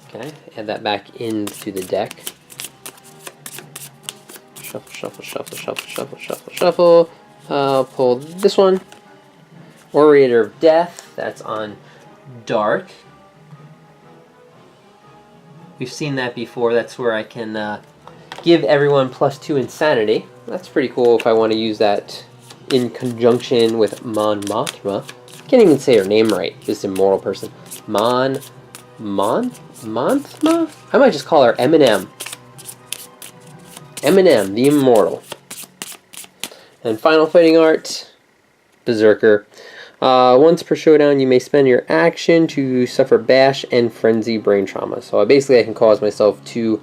Okay, add that back into the deck. Shuffle, shuffle, shuffle, shuffle, shuffle, shuffle, shuffle. Pull this one. Orator of Death. That's on Dark. We've seen that before. That's where I can give everyone +2 insanity. That's pretty cool if I want to use that in conjunction with Mon Mothma. Can't even say her name right, this immortal person. Mothma? I might just call her Eminem. Eminem, the immortal. And final fighting art, Berserker. Once per showdown, you may spend your action to suffer bash and frenzy brain trauma. So basically I can cause myself to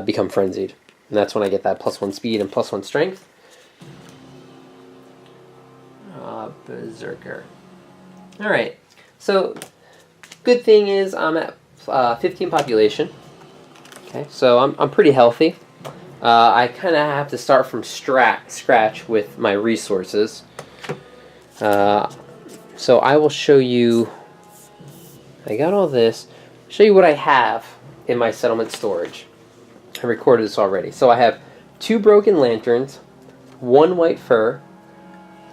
become frenzied. And that's when I get that +1 speed and +1 strength. Berserker. Alright, so good thing is I'm at 15 population. Okay, so I'm pretty healthy. I kind of have to start from scratch with my resources. So I will show you, I got all this, show you what I have in my settlement storage. I recorded this already. So I have 2 broken lanterns, 1 white fur,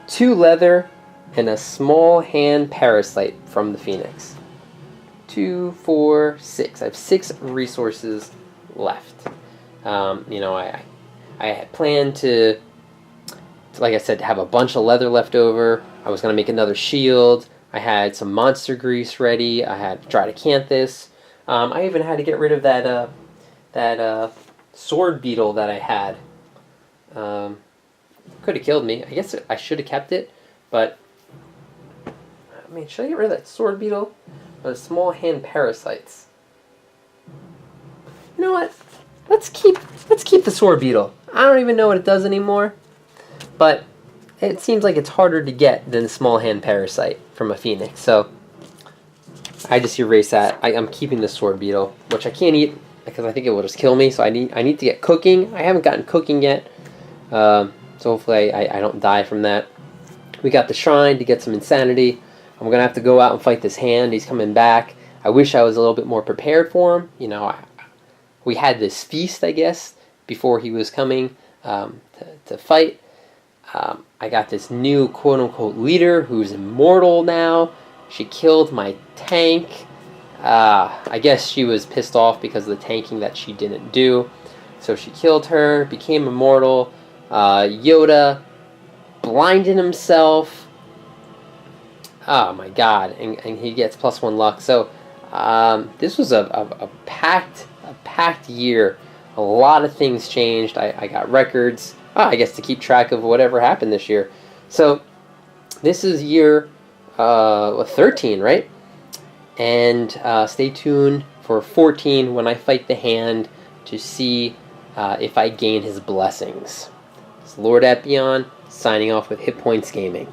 2 leather, and a small hand parasite from the Phoenix. 2, 4, 6. I have 6 resources left. You know, I had planned to, like I said, to have a bunch of leather left over. I was going to make another shield. I had some monster grease ready. I had dried acanthus. I even had to get rid of that sword beetle that I had. Could have killed me. I guess I should have kept it, but I mean, should I get rid of that sword beetle or the small hand parasites? You know what? Let's keep the sword beetle. I don't even know what it does anymore, but it seems like it's harder to get than the small hand parasite from a phoenix. So I just erase that. I'm keeping the sword beetle, which I can't eat because I think it will just kill me. So I need to get cooking. I haven't gotten cooking yet, so hopefully I don't die from that. We got the shrine to get some insanity. I'm gonna have to go out and fight this hand. He's coming back. I wish I was a little bit more prepared for him. You know, we had this feast, I guess, before he was coming to fight. I got this new quote-unquote leader who's immortal now. She killed my tank. I guess she was pissed off because of the tanking that she didn't do. So she killed her, became immortal. Yoda blinded himself. Oh my god, and he gets +1 luck. So this was a packed year. A lot of things changed. I got records. I guess to keep track of whatever happened this year. So this is year 13, right? And stay tuned for 14 when I fight the hand to see if I gain his blessings. It's Lord Epion signing off with Hit Points Gaming.